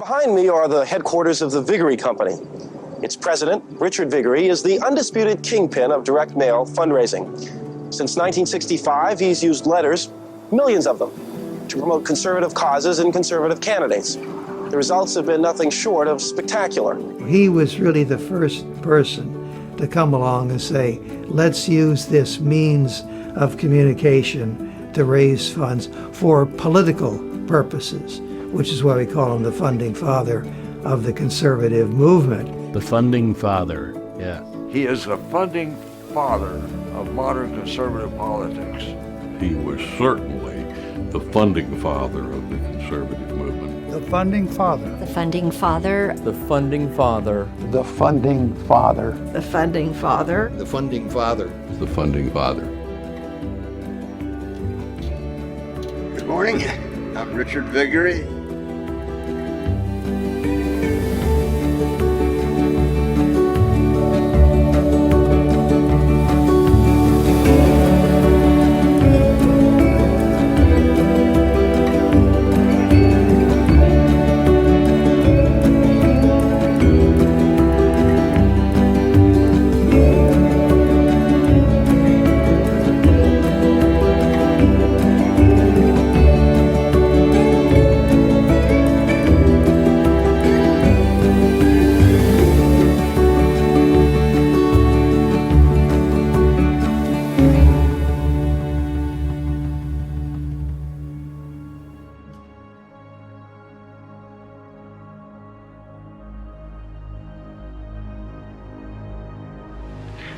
Behind me are the headquarters of the Viguerie Company. Its president, Richard Viguerie, is the undisputed kingpin of direct mail fundraising. Since 1965, he's used letters, millions of them, to promote conservative causes and conservative candidates. The results have been nothing short of spectacular. He was really the first person to come along and say, let's use this means of communication to raise funds for political purposes, which is why we call him the funding father of the conservative movement. The funding father, yeah. He is the funding father of modern conservative politics. He was certainly the funding father of the conservative movement. The funding father. The funding father. The funding father. The funding father. The funding father. The funding father. The funding father. Good morning. I'm Richard Viguerie.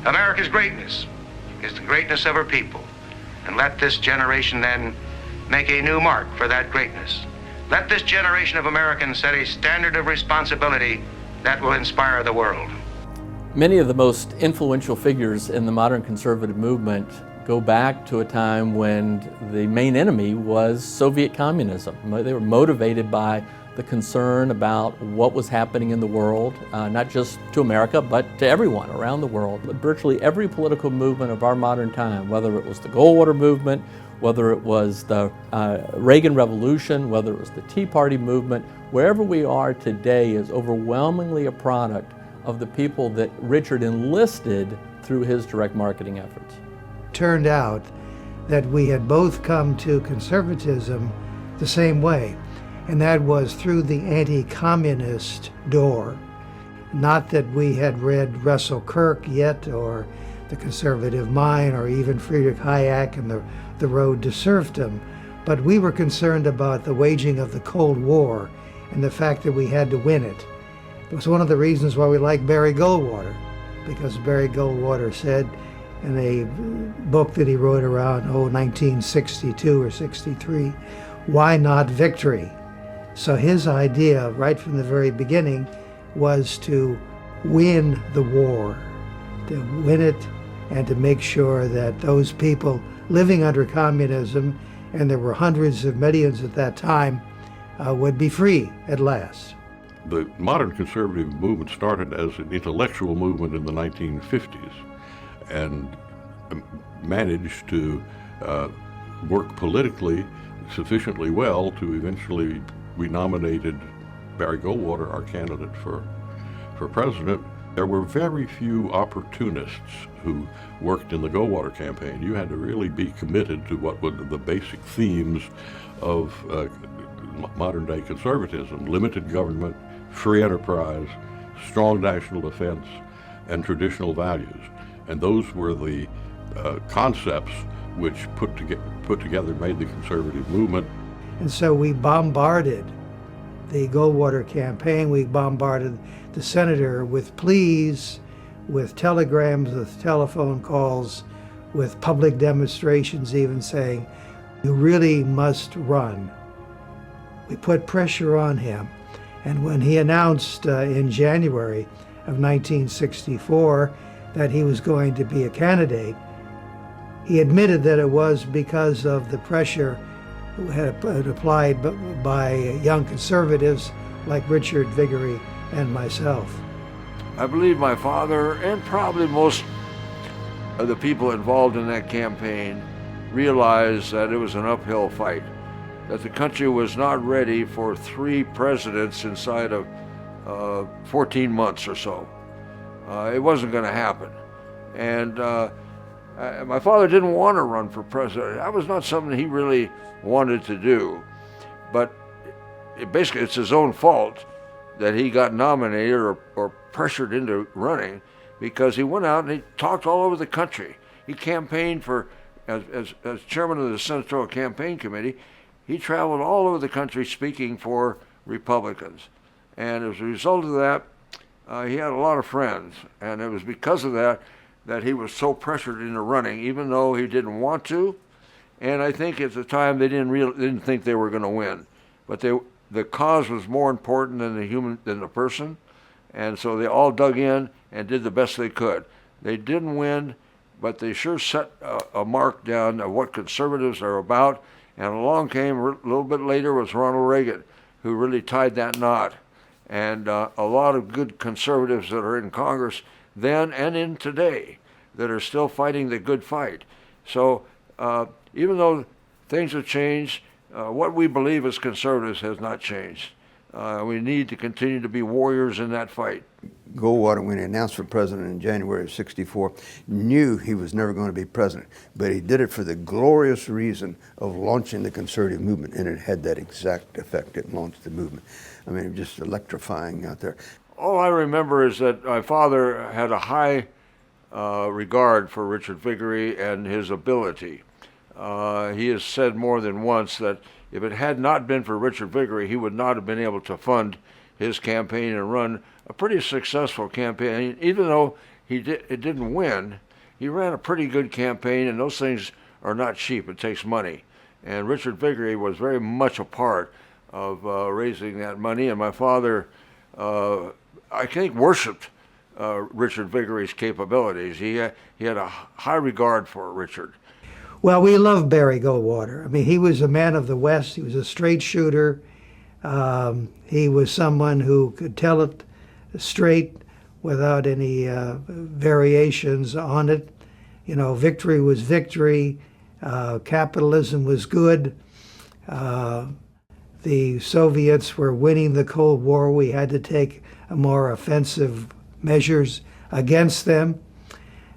America's greatness is the greatness of her people. And let this generation then make a new mark for that greatness. Let this generation of Americans set a standard of responsibility that will inspire the world. Many of the most influential figures in the modern conservative movement go back to a time when the main enemy was Soviet communism. They were motivated by the concern about what was happening in the world, not just to America, but to everyone around the world. But virtually every political movement of our modern time, whether it was the Goldwater movement, whether it was the Reagan Revolution, whether it was the Tea Party movement, wherever we are today is overwhelmingly a product of the people that Richard enlisted through his direct marketing efforts. Turned out that we had both come to conservatism the same way, and that was through the anti-communist door. Not that we had read Russell Kirk yet, or The Conservative Mind, or even Friedrich Hayek and the Road to Serfdom, but we were concerned about the waging of the Cold War and the fact that we had to win it. It was one of the reasons why we liked Barry Goldwater, because Barry Goldwater said in a book that he wrote around 1962 or 63, why not victory? So his idea right from the very beginning was to win the war, to win it and to make sure that those people living under communism, and there were hundreds of millions at that time, would be free at last. The modern conservative movement started as an intellectual movement in the 1950s and managed to work politically sufficiently well to eventually we nominated Barry Goldwater, our candidate for president. There were very few opportunists who worked in the Goldwater campaign. You had to really be committed to what were the basic themes of modern-day conservatism: limited government, free enterprise, strong national defense, and traditional values. And those were the concepts which put together made the conservative movement. And so we bombarded the Goldwater campaign. We bombarded the senator with pleas, with telegrams, with telephone calls, with public demonstrations even saying, you really must run. We put pressure on him. And when he announced in January of 1964 that he was going to be a candidate, he admitted that it was because of the pressure had applied by young conservatives like Richard Viguerie and myself. I believe my father and probably most of the people involved in that campaign realized that it was an uphill fight. that the country was not ready for 3 presidents inside of 14 months or so. It wasn't going to happen. And my father didn't want to run for president. That was not something he really wanted to do. But basically, it's his own fault that he got nominated or pressured into running, because he went out and he talked all over the country. He campaigned for, as chairman of the Senatorial Campaign Committee, he traveled all over the country speaking for Republicans. And as a result of that, he had a lot of friends. And it was because of that that he was so pressured into running, even though he didn't want to. And I think at the time they didn't think they were going to win. But the cause was more important than the person. And so they all dug in and did the best they could. They didn't win, but they sure set a mark down of what conservatives are about. And along came, a little bit later, was Ronald Reagan, who really tied that knot. And a lot of good conservatives that are in Congress then and in today that are still fighting the good fight. So even though things have changed, what we believe as conservatives has not changed. We need to continue to be warriors in that fight. Goldwater, when he announced for president in January of '64, knew he was never going to be president, but he did it for the glorious reason of launching the conservative movement, and it had that exact effect. It launched the movement. I mean, it was just electrifying out there. All I remember is that my father had a high regard for Richard Viguerie and his ability. He has said more than once that if it had not been for Richard Viguerie, he would not have been able to fund his campaign and run a pretty successful campaign. Even though it didn't win, he ran a pretty good campaign, and those things are not cheap. It takes money. And Richard Viguerie was very much a part of raising that money, and my father, I think, worshipped Richard Viguerie's capabilities. He had a high regard for Richard. Well, we love Barry Goldwater. I mean, he was a man of the West. He was a straight shooter. He was someone who could tell it straight without any variations on it. You know, victory was victory. Capitalism was good. The Soviets were winning the Cold War. We had to take more offensive measures against them.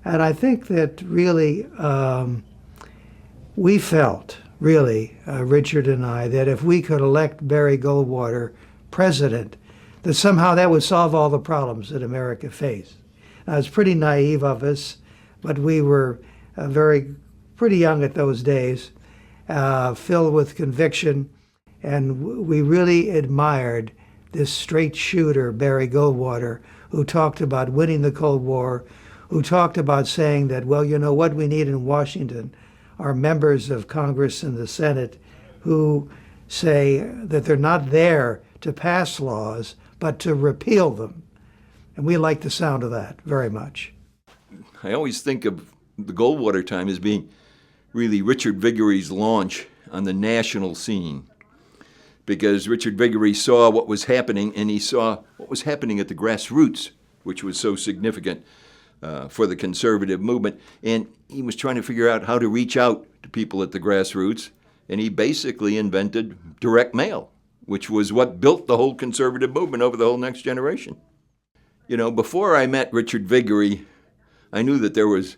And I think that really we felt, really, Richard and I, that if we could elect Barry Goldwater president, that somehow that would solve all the problems that America faced. Now, it's pretty naive of us, but we were pretty young at those days, filled with conviction, and we really admired this straight shooter, Barry Goldwater, who talked about winning the Cold War, who talked about saying that, well, you know what we need in Washington are members of Congress and the Senate who say that they're not there to pass laws, but to repeal them. And we like the sound of that very much. I always think of the Goldwater time as being really Richard Viguerie's launch on the national scene, because Richard Viguerie saw what was happening, and he saw what was happening at the grassroots, which was so significant for the conservative movement. And he was trying to figure out how to reach out to people at the grassroots, and he basically invented direct mail, which was what built the whole conservative movement over the whole next generation. You know, before I met Richard Viguerie, I knew that there was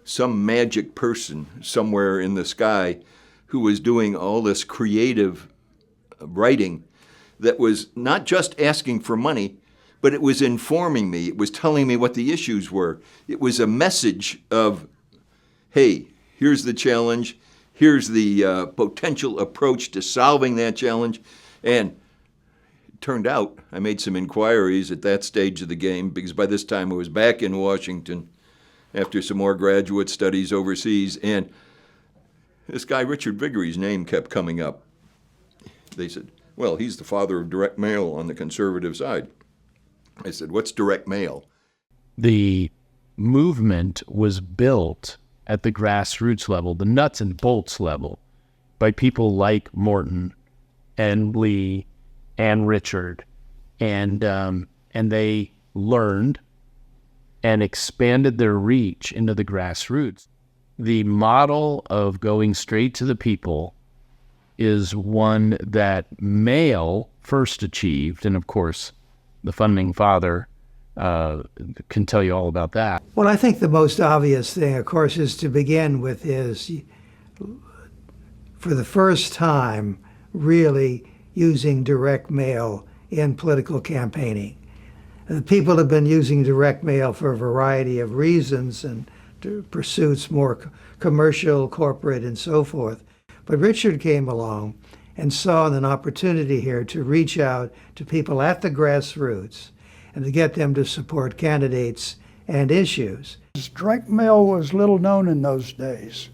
some magic person somewhere in the sky who was doing all this creative writing that was not just asking for money, but it was informing me. It was telling me what the issues were. It was a message of, hey, here's the challenge. Here's the potential approach to solving that challenge. And it turned out I made some inquiries at that stage of the game, because by this time I was back in Washington after some more graduate studies overseas. And this guy, Richard Viguerie's name kept coming up. They said, well, he's the father of direct mail on the conservative side. I said, what's direct mail? The movement was built at the grassroots level, the nuts and bolts level, by people like Morton and Lee and Richard, and they learned and expanded their reach into the grassroots. The model of going straight to the people is one that Mayle first achieved, and of course, the founding father can tell you all about that. Well, I think the most obvious thing, of course, is to begin with is, for the first time, really using direct mail in political campaigning. People have been using direct mail for a variety of reasons and pursuits more commercial, corporate, and so forth. But Richard came along and saw an opportunity here to reach out to people at the grassroots and to get them to support candidates and issues. Direct mail was little known in those days.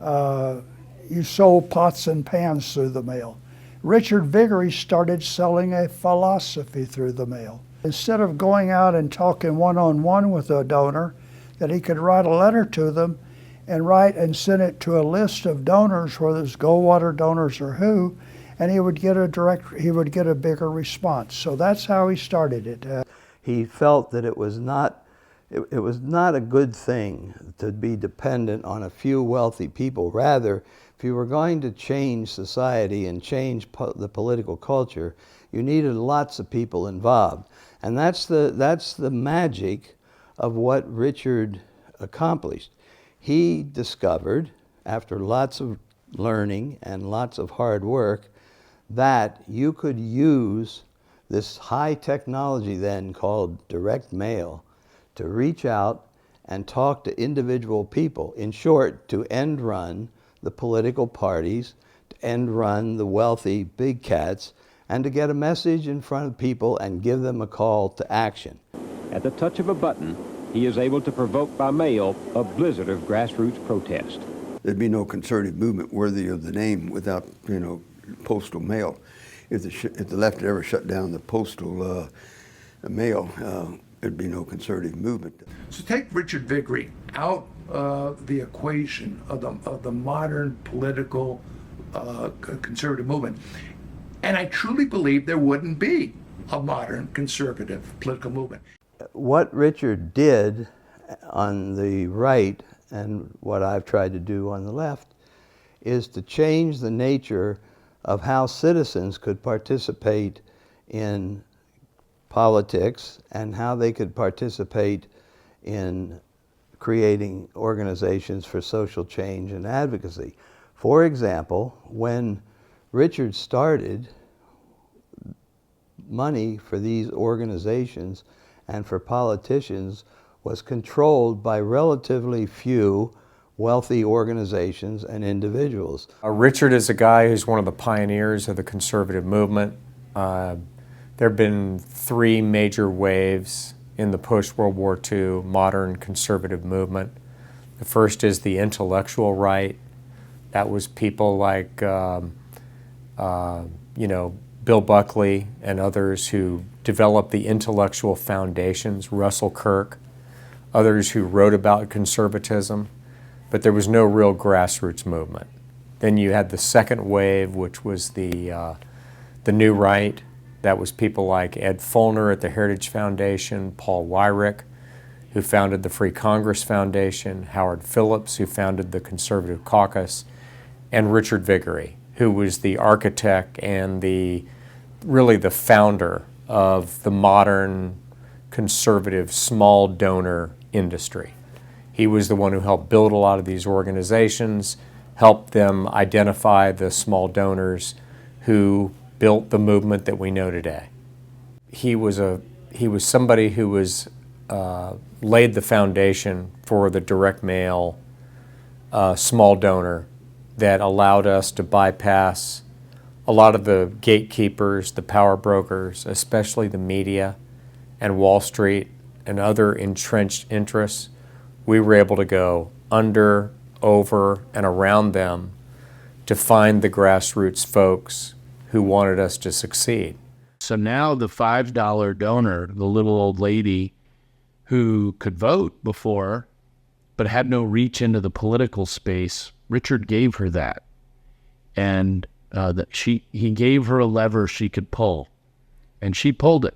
You sold pots and pans through the mail. Richard Viguerie started selling a philosophy through the mail. Instead of going out and talking one-on-one with a donor, that he could write a letter to them and write and send it to a list of donors, whether it's Goldwater donors or who, and he would get a bigger response. So that's how he started it. He felt that it was not a good thing to be dependent on a few wealthy people. Rather, if you were going to change society and change the political culture, you needed lots of people involved. And that's the magic of what Richard accomplished. He discovered, after lots of learning and lots of hard work, that you could use this high technology then called direct mail to reach out and talk to individual people. In short, to end run the political parties, to end run the wealthy big cats, and to get a message in front of people and give them a call to action. At the touch of a button, he is able to provoke by mail a blizzard of grassroots protest. There'd be no conservative movement worthy of the name without, postal mail. If the left had ever shut down the postal mail, there'd be no conservative movement. So take Richard Viguerie out of the equation of the modern political conservative movement, and I truly believe there wouldn't be a modern conservative political movement. What Richard did on the right, and what I've tried to do on the left, is to change the nature of how citizens could participate in politics and how they could participate in creating organizations for social change and advocacy. For example, when Richard started, money for these organizations and for politicians was controlled by relatively few wealthy organizations and individuals. Richard is a guy who's one of the pioneers of the conservative movement. There have been three major waves in the post-World War II modern conservative movement. The first is the intellectual right. That was people like, Bill Buckley and others who developed the intellectual foundations, Russell Kirk, others who wrote about conservatism, but there was no real grassroots movement. Then you had the second wave, which was the new right. That was people like Ed Follner at the Heritage Foundation, Paul Weyrich, who founded the Free Congress Foundation, Howard Phillips, who founded the Conservative Caucus, and Richard Viguerie, who was the architect and really the founder of the modern conservative small donor industry. He was the one who helped build a lot of these organizations, helped them identify the small donors who built the movement that we know today. He was somebody who laid the foundation for the direct mail small donor that allowed us to bypass a lot of the gatekeepers, the power brokers, especially the media and Wall Street and other entrenched interests. We were able to go under, over, and around them to find the grassroots folks who wanted us to succeed. So now the $5 donor, the little old lady who could vote before but had no reach into the political space, Richard gave her that. And he gave her a lever she could pull, and she pulled it.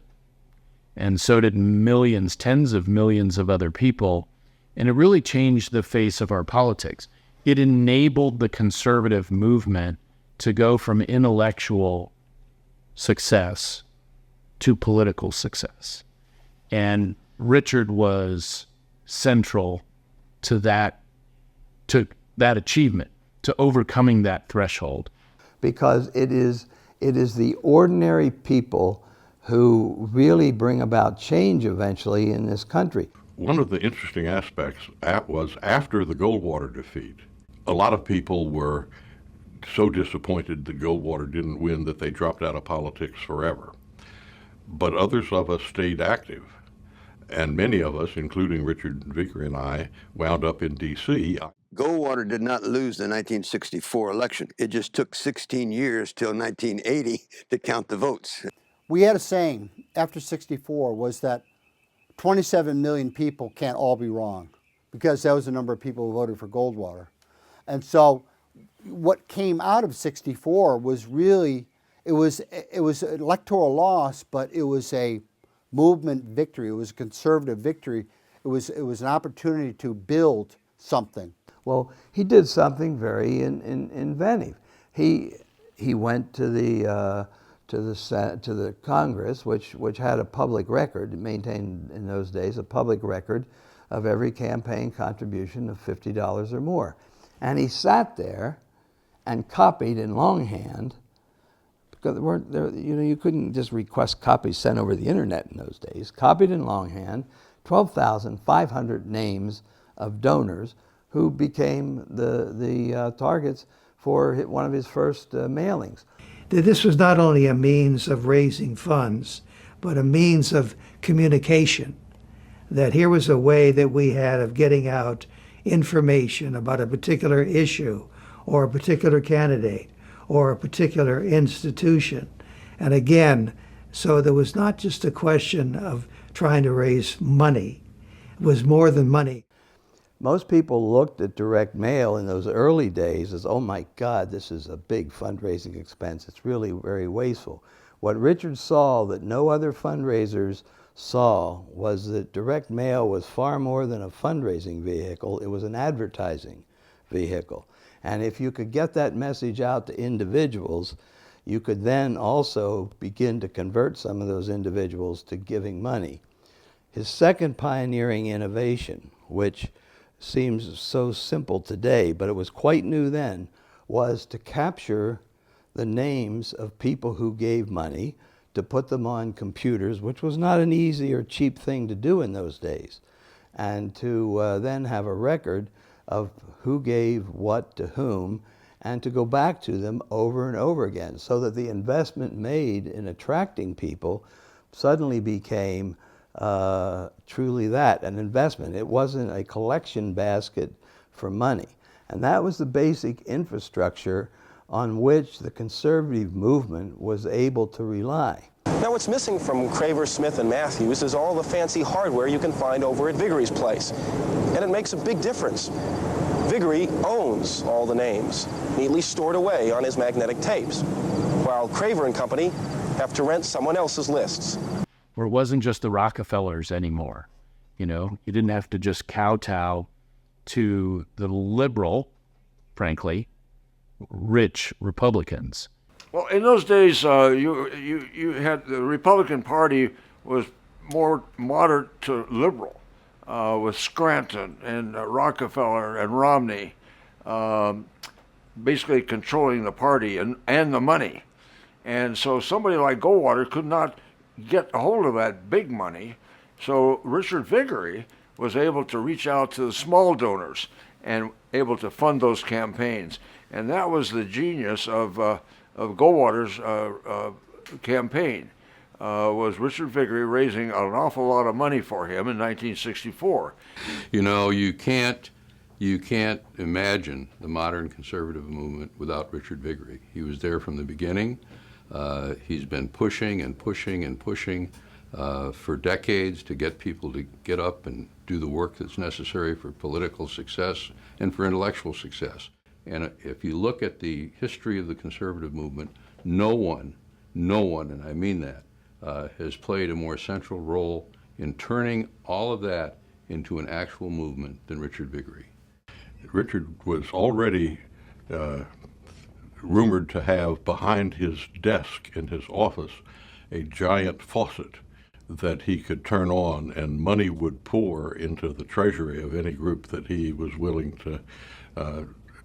And so did millions, tens of millions of other people. And it really changed the face of our politics. It enabled the conservative movement to go from intellectual success to political success. And Richard was central to that achievement, to overcoming that threshold. Because it is the ordinary people who really bring about change eventually in this country. One of the interesting aspects was after the Goldwater defeat, a lot of people were so disappointed that Goldwater didn't win that they dropped out of politics forever. But others of us stayed active. And many of us, including Richard Viguerie and I, wound up in D.C. Goldwater did not lose the 1964 election. It just took 16 years till 1980 to count the votes. We had a saying after 64 was that 27 million people can't all be wrong, because that was the number of people who voted for Goldwater. And so what came out of 64 was really, it was an electoral loss, but it was a movement victory. It was a conservative victory. It was an opportunity to build something. Well, he did something very inventive. He went to the Congress, which had a public record, maintained in those days a public record of every campaign contribution of $50 or more, and he sat there and copied in longhand, because you couldn't just request copies sent over the internet in those days. Copied in longhand, 12,500 names of donors who became the targets for one of his first mailings. This was not only a means of raising funds, but a means of communication. That here was a way that we had of getting out information about a particular issue or a particular candidate or a particular institution. And again, so there was not just a question of trying to raise money. It was more than money. Most people looked at direct mail in those early days as, oh my God, this is a big fundraising expense. It's really very wasteful. What Richard saw that no other fundraisers saw was that direct mail was far more than a fundraising vehicle. It was an advertising vehicle. And if you could get that message out to individuals, you could then also begin to convert some of those individuals to giving money. His second pioneering innovation, which seems so simple today, but it was quite new then, was to capture the names of people who gave money, to put them on computers, which was not an easy or cheap thing to do in those days, and to then have a record of who gave what to whom, and to go back to them over and over again, so that the investment made in attracting people suddenly became truly that, an investment. It wasn't a collection basket for money. And that was the basic infrastructure on which the conservative movement was able to rely. Now, what's missing from Craver, Smith, and Matthews is all the fancy hardware you can find over at Viguerie's place. And it makes a big difference. Viguerie owns all the names, neatly stored away on his magnetic tapes, while Craver and company have to rent someone else's lists. Where it wasn't just the Rockefellers anymore. You know, you didn't have to just kowtow to the liberal, frankly, rich Republicans. Well, in those days, you had the Republican Party was more moderate to liberal, with Scranton and Rockefeller and Romney, basically controlling the party and the money. And so somebody like Goldwater could not get a hold of that big money. So Richard Viguerie was able to reach out to the small donors and able to fund those campaigns. And that was the genius of Goldwater's campaign, was Richard Viguerie raising an awful lot of money for him in 1964. You know, you can't imagine the modern conservative movement without Richard Viguerie. He was there from the beginning. He's been pushing and pushing and pushing for decades to get people to get up and do the work that's necessary for political success and for intellectual success. And if you look at the history of the conservative movement, no one, and I mean that, has played a more central role in turning all of that into an actual movement than Richard Viguerie. Richard was already rumored to have behind his desk in his office a giant faucet that he could turn on, and money would pour into the treasury of any group that he was willing to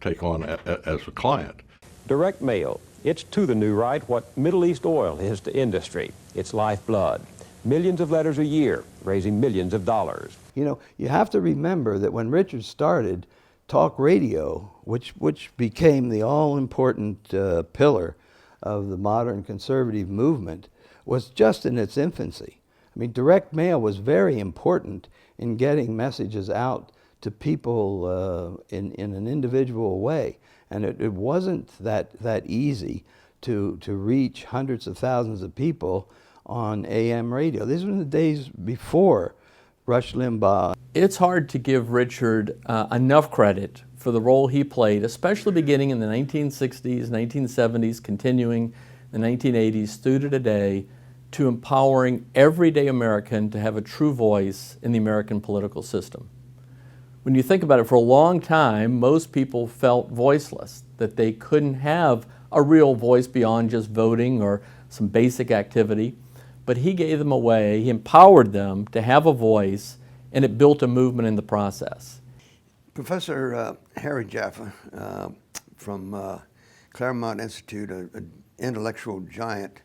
take on as a client. Direct mail. It's to the new right what Middle East oil is to industry. It's lifeblood. Millions of letters a year, raising millions of dollars. You know, you have to remember that when Richard started, talk radio, which became the all-important pillar of the modern conservative movement, was just in its infancy. I mean, direct mail was very important in getting messages out to people in an individual way. And it wasn't that easy to reach hundreds of thousands of people on AM radio. These were the days before Rush Limbaugh. It's hard to give Richard enough credit for the role he played, especially beginning in the 1960s, 1970s, continuing in the 1980s through to today, to empowering everyday American to have a true voice in the American political system. When you think about it, for a long time, most people felt voiceless, that they couldn't have a real voice beyond just voting or some basic activity. But he gave them a way, he empowered them to have a voice, and it built a movement in the process. Professor Harry Jaffa from Claremont Institute, an intellectual giant,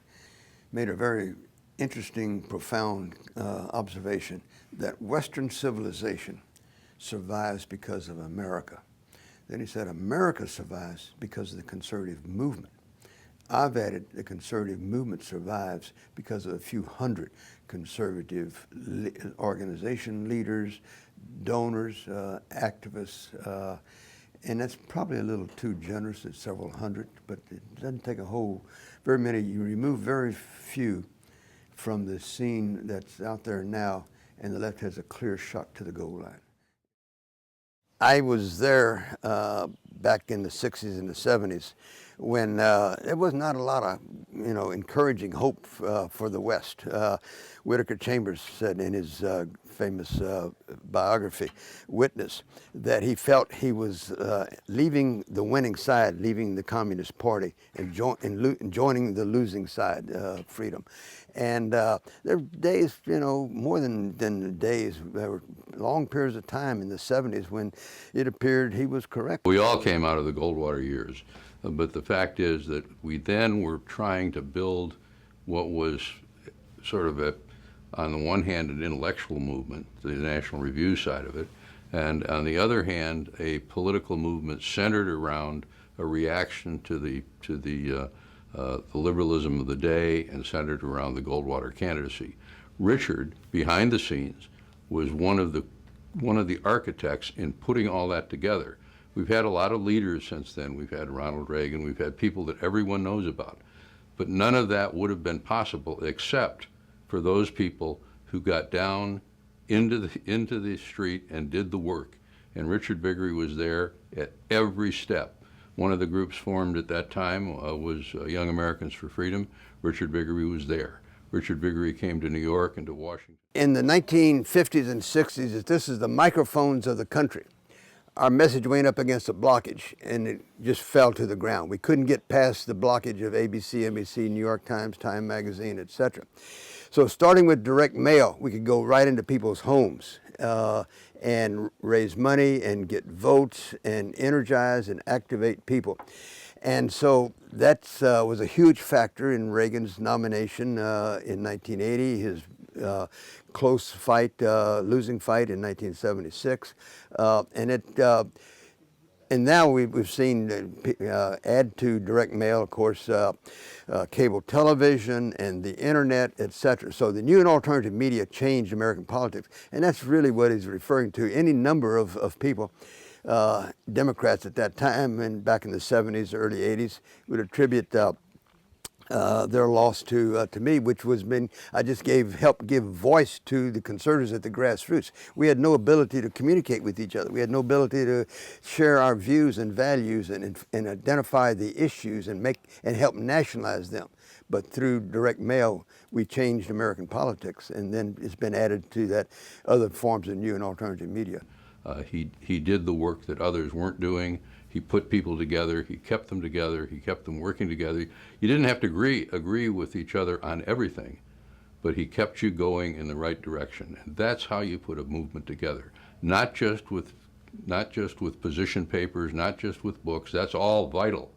made a very interesting, profound observation that Western civilization survives because of America. Then he said America survives because of the conservative movement. I've added the conservative movement survives because of a few hundred conservative organization leaders, donors, activists, and that's probably a little too generous at several hundred, but it doesn't take very many. You remove very few from the scene that's out there now, and the left has a clear shot to the goal line. I was there back in the 60s and the 70s when there was not a lot of, encouraging hope for the West. Whittaker Chambers said in his famous biography, Witness, that he felt he was leaving the winning side, leaving the Communist Party, and joining the losing side, freedom. And there were days, more than the days, there were long periods of time in the 70s when it appeared he was correct. We all came out of the Goldwater years, but the fact is that we then were trying to build what was sort of on the one hand, an intellectual movement, the National Review side of it, and on the other hand, a political movement centered around a reaction to the liberalism of the day and centered around the Goldwater candidacy. Richard, behind the scenes, was one of the architects in putting all that together. We've had a lot of leaders since then. We've had Ronald Reagan. We've had people that everyone knows about. But none of that would have been possible except for those people who got down into the street and did the work. And Richard Viguerie was there at every step. One of the groups formed at that time was Young Americans for Freedom. Richard Viguerie was there. Richard Viguerie came to New York and to Washington. In the 1950s and 60s, this is the microphones of the country. Our message went up against a blockage, and it just fell to the ground. We couldn't get past the blockage of ABC, NBC, New York Times, Time Magazine, etc. So starting with direct mail, we could go right into people's homes and raise money and get votes and energize and activate people. And so that was a huge factor in Reagan's nomination in 1980, his close fight, losing fight in 1976. And now we've seen add to direct mail, of course, cable television and the internet, etc. So the new and alternative media changed American politics, and that's really what he's referring to. Any number of people, Democrats at that time and back in the 70s, early 80s, would attribute their loss to me, which was I just helped give voice to the conservatives at the grassroots. We had no ability to communicate with each other. We had no ability to share our views and values and identify the issues and help nationalize them. But through direct mail, we changed American politics, and then it's been added to that other forms of new and alternative media. He did the work that others weren't doing. He put people together, he kept them together, he kept them working together. You didn't have to agree with each other on everything, but he kept you going in the right direction. And that's how you put a movement together. Not just with position papers, not just with books. That's all vital.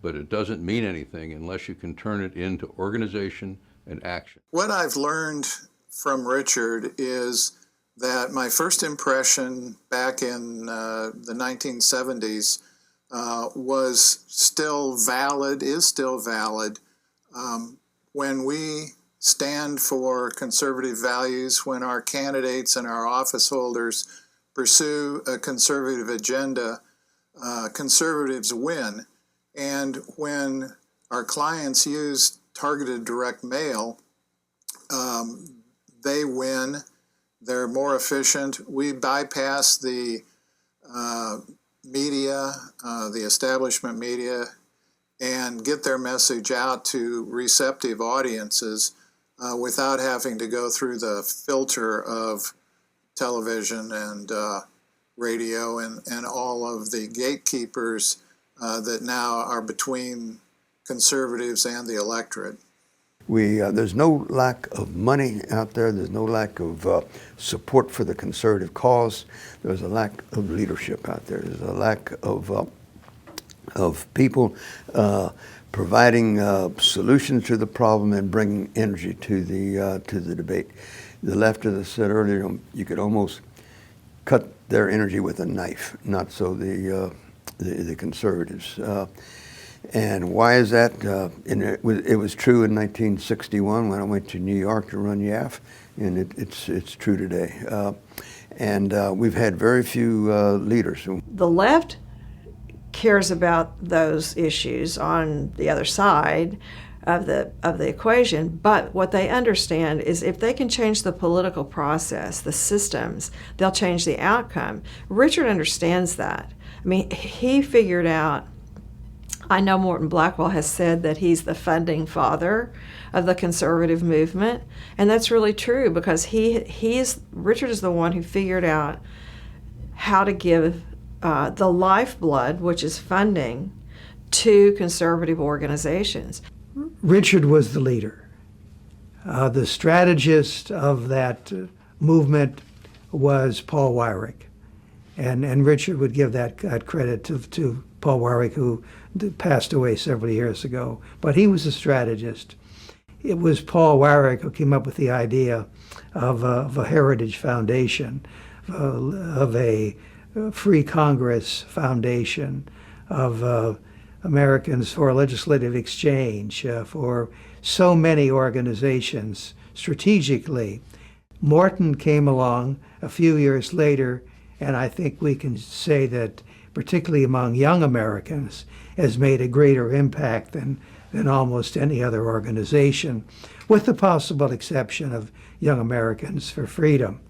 But it doesn't mean anything unless you can turn it into organization and action. What I've learned from Richard is that my first impression back in the 1970s was still valid, is still valid. When we stand for conservative values, when our candidates and our office holders pursue a conservative agenda, conservatives win. And when our clients use targeted direct mail, they win. They're more efficient. We bypass the media, the establishment media, and get their message out to receptive audiences without having to go through the filter of television and radio and all of the gatekeepers that now are between conservatives and the electorate. There's no lack of money out there. There's no lack of support for the conservative cause. There's a lack of leadership out there. There's a lack of people providing solutions to the problem and bringing energy to the debate. The left, as I said earlier, you could almost cut their energy with a knife. Not so the conservatives. And why is that? And it was true in 1961 when I went to New York to run YAF, and it's true today. And we've had very few leaders. The left cares about those issues on the other side of the equation, but what they understand is if they can change the political process, the systems, they'll change the outcome. Richard understands that. I mean, he figured out, I know Morton Blackwell has said that he's the funding father of the conservative movement, and that's really true because Richard is the one who figured out how to give the lifeblood, which is funding, to conservative organizations. Richard was the leader. The strategist of that movement was Paul Weyrich, and Richard would give that credit to Paul Weyrich, who passed away several years ago, but he was a strategist. It was Paul Weyrich who came up with the idea of a heritage foundation, of a free Congress foundation, of Americans for Legislative Exchange, for so many organizations strategically. Morton came along a few years later, and I think we can say that, particularly among young Americans, has made a greater impact than almost any other organization, with the possible exception of Young Americans for Freedom.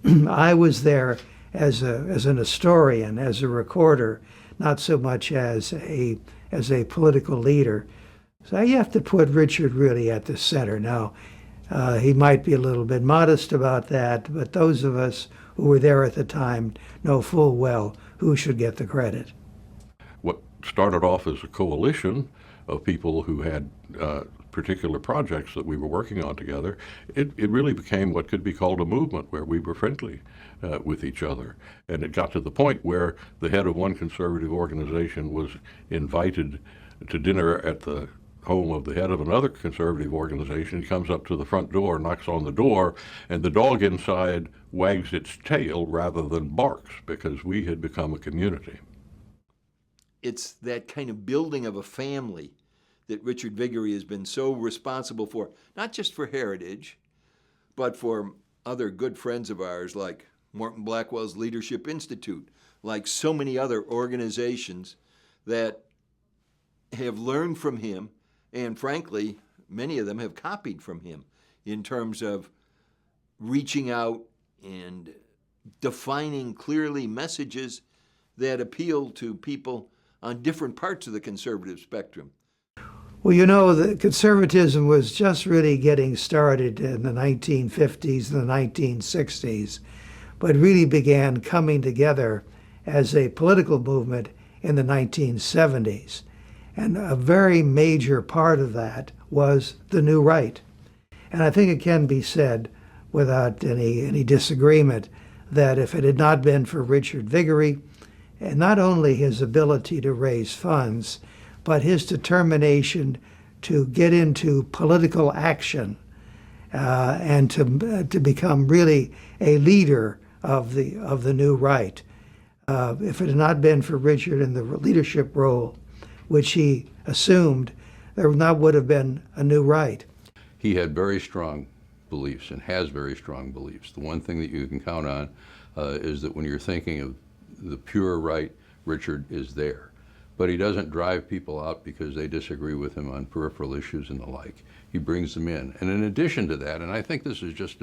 I was there as an historian, as a recorder, not so much as a political leader. So you have to put Richard really at the center. Now, he might be a little bit modest about that, but those of us who were there at the time know full well who should get the credit. What started off as a coalition of people who had particular projects that we were working on together, it really became what could be called a movement where we were friendly with each other. And it got to the point where the head of one conservative organization was invited to dinner at the home of the head of another conservative organization. He comes up to the front door, knocks on the door, and the dog inside wags its tail rather than barks because we had become a community. It's that kind of building of a family that Richard Viguerie has been so responsible for, not just for Heritage, but for other good friends of ours like Morton Blackwell's Leadership Institute, like so many other organizations that have learned from him, and frankly, many of them have copied from him in terms of reaching out and defining clearly messages that appeal to people on different parts of the conservative spectrum. Well, you know, the conservatism was just really getting started in the 1950s and the 1960s, but really began coming together as a political movement in the 1970s. And a very major part of that was the New Right. And I think it can be said without any disagreement that if it had not been for Richard Viguerie, and not only his ability to raise funds, but his determination to get into political action and to become really a leader of the New Right. If it had not been for Richard and the leadership role which he assumed, there would have been a New Right. He had very strong beliefs and has very strong beliefs. The one thing that you can count on is that when you're thinking of the pure right, Richard is there. But he doesn't drive people out because they disagree with him on peripheral issues and the like. He brings them in. And in addition to that, and I think this is just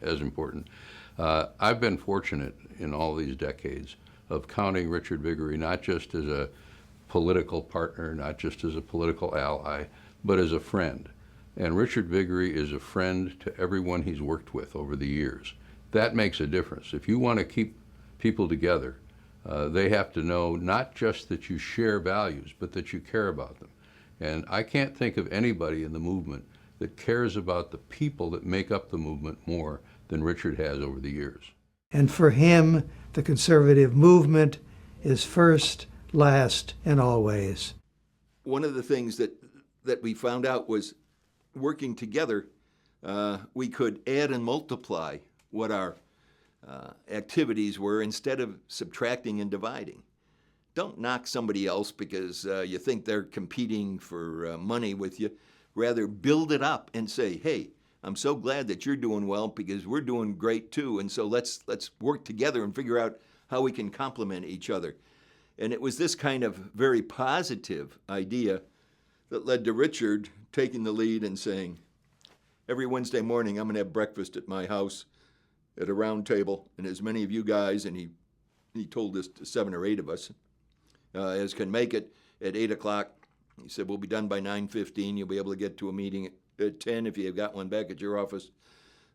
as important, I've been fortunate in all these decades of counting Richard Viguerie not just as a political partner, not just as a political ally, but as a friend. And Richard Viguerie is a friend to everyone he's worked with over the years. That makes a difference. If you want to keep people together, they have to know not just that you share values, but that you care about them. And I can't think of anybody in the movement that cares about the people that make up the movement more than Richard has over the years. And for him, the conservative movement is first, last, and always. One of the things that we found out was working together, we could add and multiply what our activities were instead of subtracting and dividing. Don't knock somebody else because you think they're competing for money with you. Rather, build it up and say, hey, I'm so glad that you're doing well because we're doing great too, and so let's work together and figure out how we can complement each other. And it was this kind of very positive idea that led to Richard taking the lead and saying, every Wednesday morning I'm going to have breakfast at my house at a round table, and as many of you guys, and he told this to 7 or 8 of us, as can make it at 8 o'clock. He said, we'll be done by 9:15. You'll be able to get to a meeting at 10 if you've got one back at your office.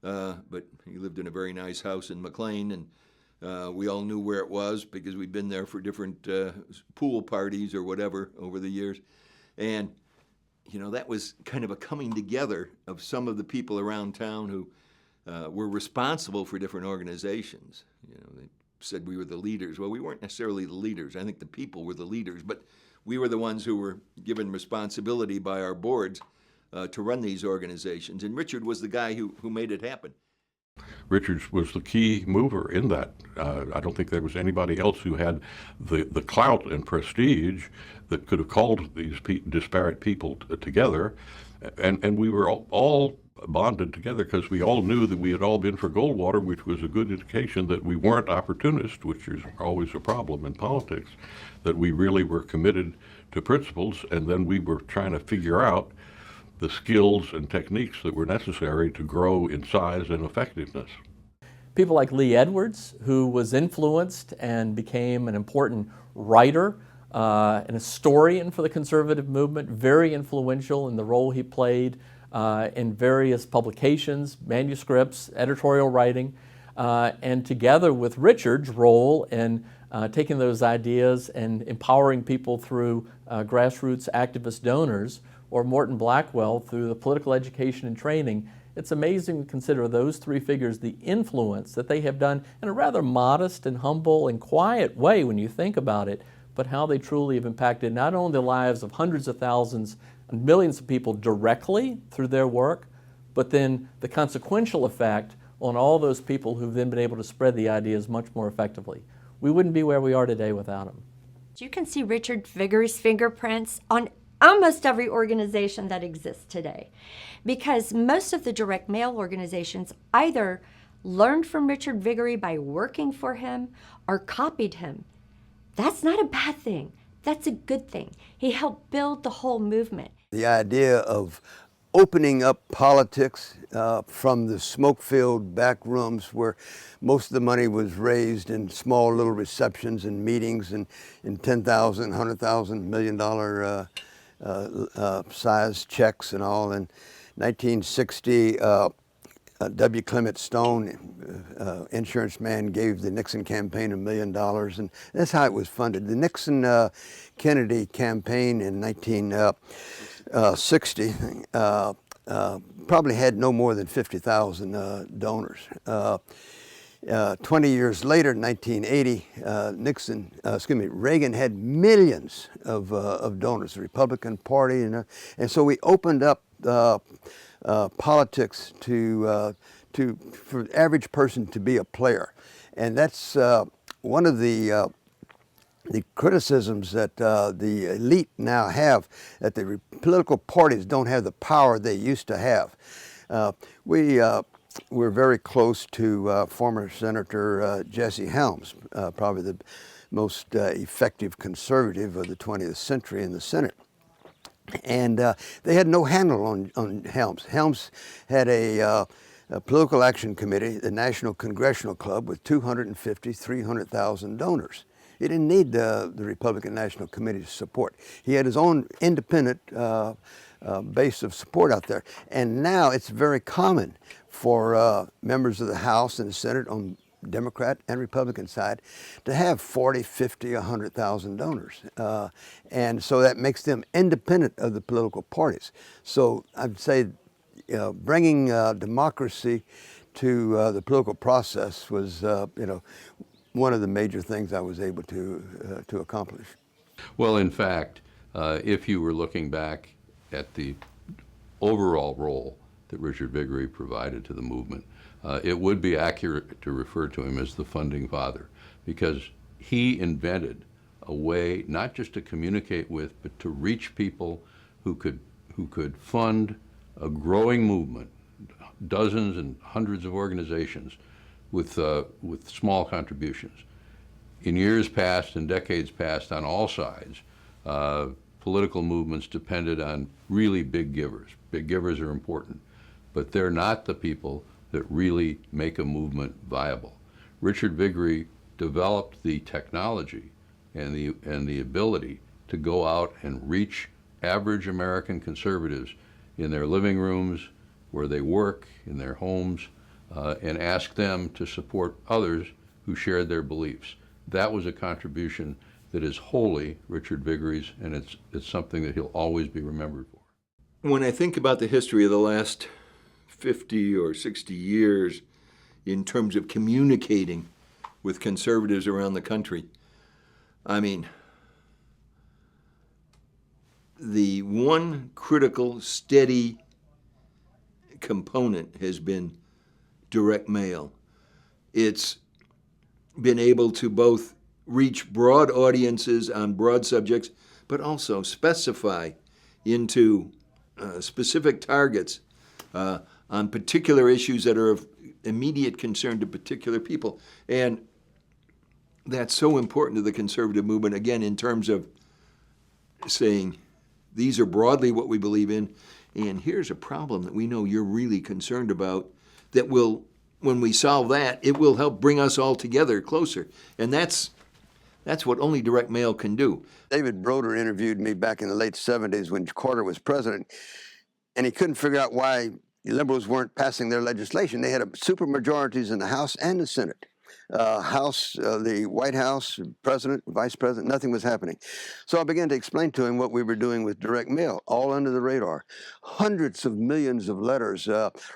But he lived in a very nice house in McLean, and we all knew where it was because we'd been there for different pool parties or whatever over the years. And, you know, that was kind of a coming together of some of the people around town who were responsible for different organizations. You know, they said we were the leaders. Well, we weren't necessarily the leaders. I think the people were the leaders, but we were the ones who were given responsibility by our boards to run these organizations. And Richard was the guy who made it happen. Richard was the key mover in that. I don't think there was anybody else who had the clout and prestige that could have called these disparate people together. And we were all bonded together because we all knew that we had all been for Goldwater, which was a good indication that we weren't opportunists, which is always a problem in politics, that we really were committed to principles, and then we were trying to figure out the skills and techniques that were necessary to grow in size and effectiveness. People like Lee Edwards, who was influenced and became an important writer, an historian for the conservative movement, very influential in the role he played in various publications, manuscripts, editorial writing, and together with Richard's role in taking those ideas and empowering people through grassroots activist donors, or Morton Blackwell through the political education and training. It's amazing to consider those 3 figures, the influence that they have done in a rather modest and humble and quiet way when you think about it, but how they truly have impacted not only the lives of hundreds of thousands and millions of people directly through their work, but then the consequential effect on all those people who've then been able to spread the ideas much more effectively. We wouldn't be where we are today without them. You can see Richard Viguerie's fingerprints on almost every organization that exists today, because most of the direct mail organizations either learned from Richard Viguerie by working for him or copied him. That's not a bad thing. That's a good thing. He helped build the whole movement. The idea of opening up politics from the smoke-filled back rooms where most of the money was raised in small little receptions and meetings and in $10,000, $100,000, $1 million size checks and all. In 1960, W. Clement Stone, insurance man, gave the Nixon campaign $1 million, and that's how it was funded. The Nixon-Kennedy campaign in 1960 probably had no more than 50,000 donors. 20 years later, 1980, Reagan had millions of donors, the Republican Party, and so we opened up politics for the average person to be a player, and that's one of the criticisms that the elite now have, that the political parties don't have the power they used to have. We're very close to former Senator Jesse Helms, probably the most effective conservative of the 20th century in the Senate. And they had no handle on Helms. Helms had a political action committee, the National Congressional Club, with 250, 300,000 donors. He didn't need the Republican National Committee's support. He had his own independent base of support out there. And now it's very common for members of the House and the Senate on Democrat and Republican side to have 40, 50, 100,000 donors. And so that makes them independent of the political parties. So I'd say bringing democracy to the political process was, one of the major things I was able to accomplish. Well, in fact, if you were looking back at the overall role that Richard Viguerie provided to the movement, it would be accurate to refer to him as the funding father, because he invented a way not just to communicate with, but to reach people who could fund a growing movement, dozens and hundreds of organizations with small contributions. In years past and decades past, on all sides, political movements depended on really big givers. Big givers are important, but they're not the people that really make a movement viable. Richard Viguerie developed the technology and the ability to go out and reach average American conservatives in their living rooms, where they work, in their homes, and ask them to support others who shared their beliefs. That was a contribution that is wholly Richard Viguerie's, and it's something that he'll always be remembered for. When I think about the history of the last 50 or 60 years in terms of communicating with conservatives around the country, I mean, the one critical, steady component has been direct mail. It's been able to both reach broad audiences on broad subjects, but also specify into specific targets on particular issues that are of immediate concern to particular people. And that's so important to the conservative movement, again, in terms of saying, these are broadly what we believe in, and here's a problem that we know you're really concerned about that will, when we solve that, it will help bring us all together closer. And that's what only direct mail can do. David Broder interviewed me back in the late 70s when Carter was president, and he couldn't figure out why the liberals weren't passing their legislation. They had supermajorities in the House and the Senate. The White House, president, vice president, nothing was happening. So I began to explain to him what we were doing with direct mail, all under the radar. Hundreds of millions of letters,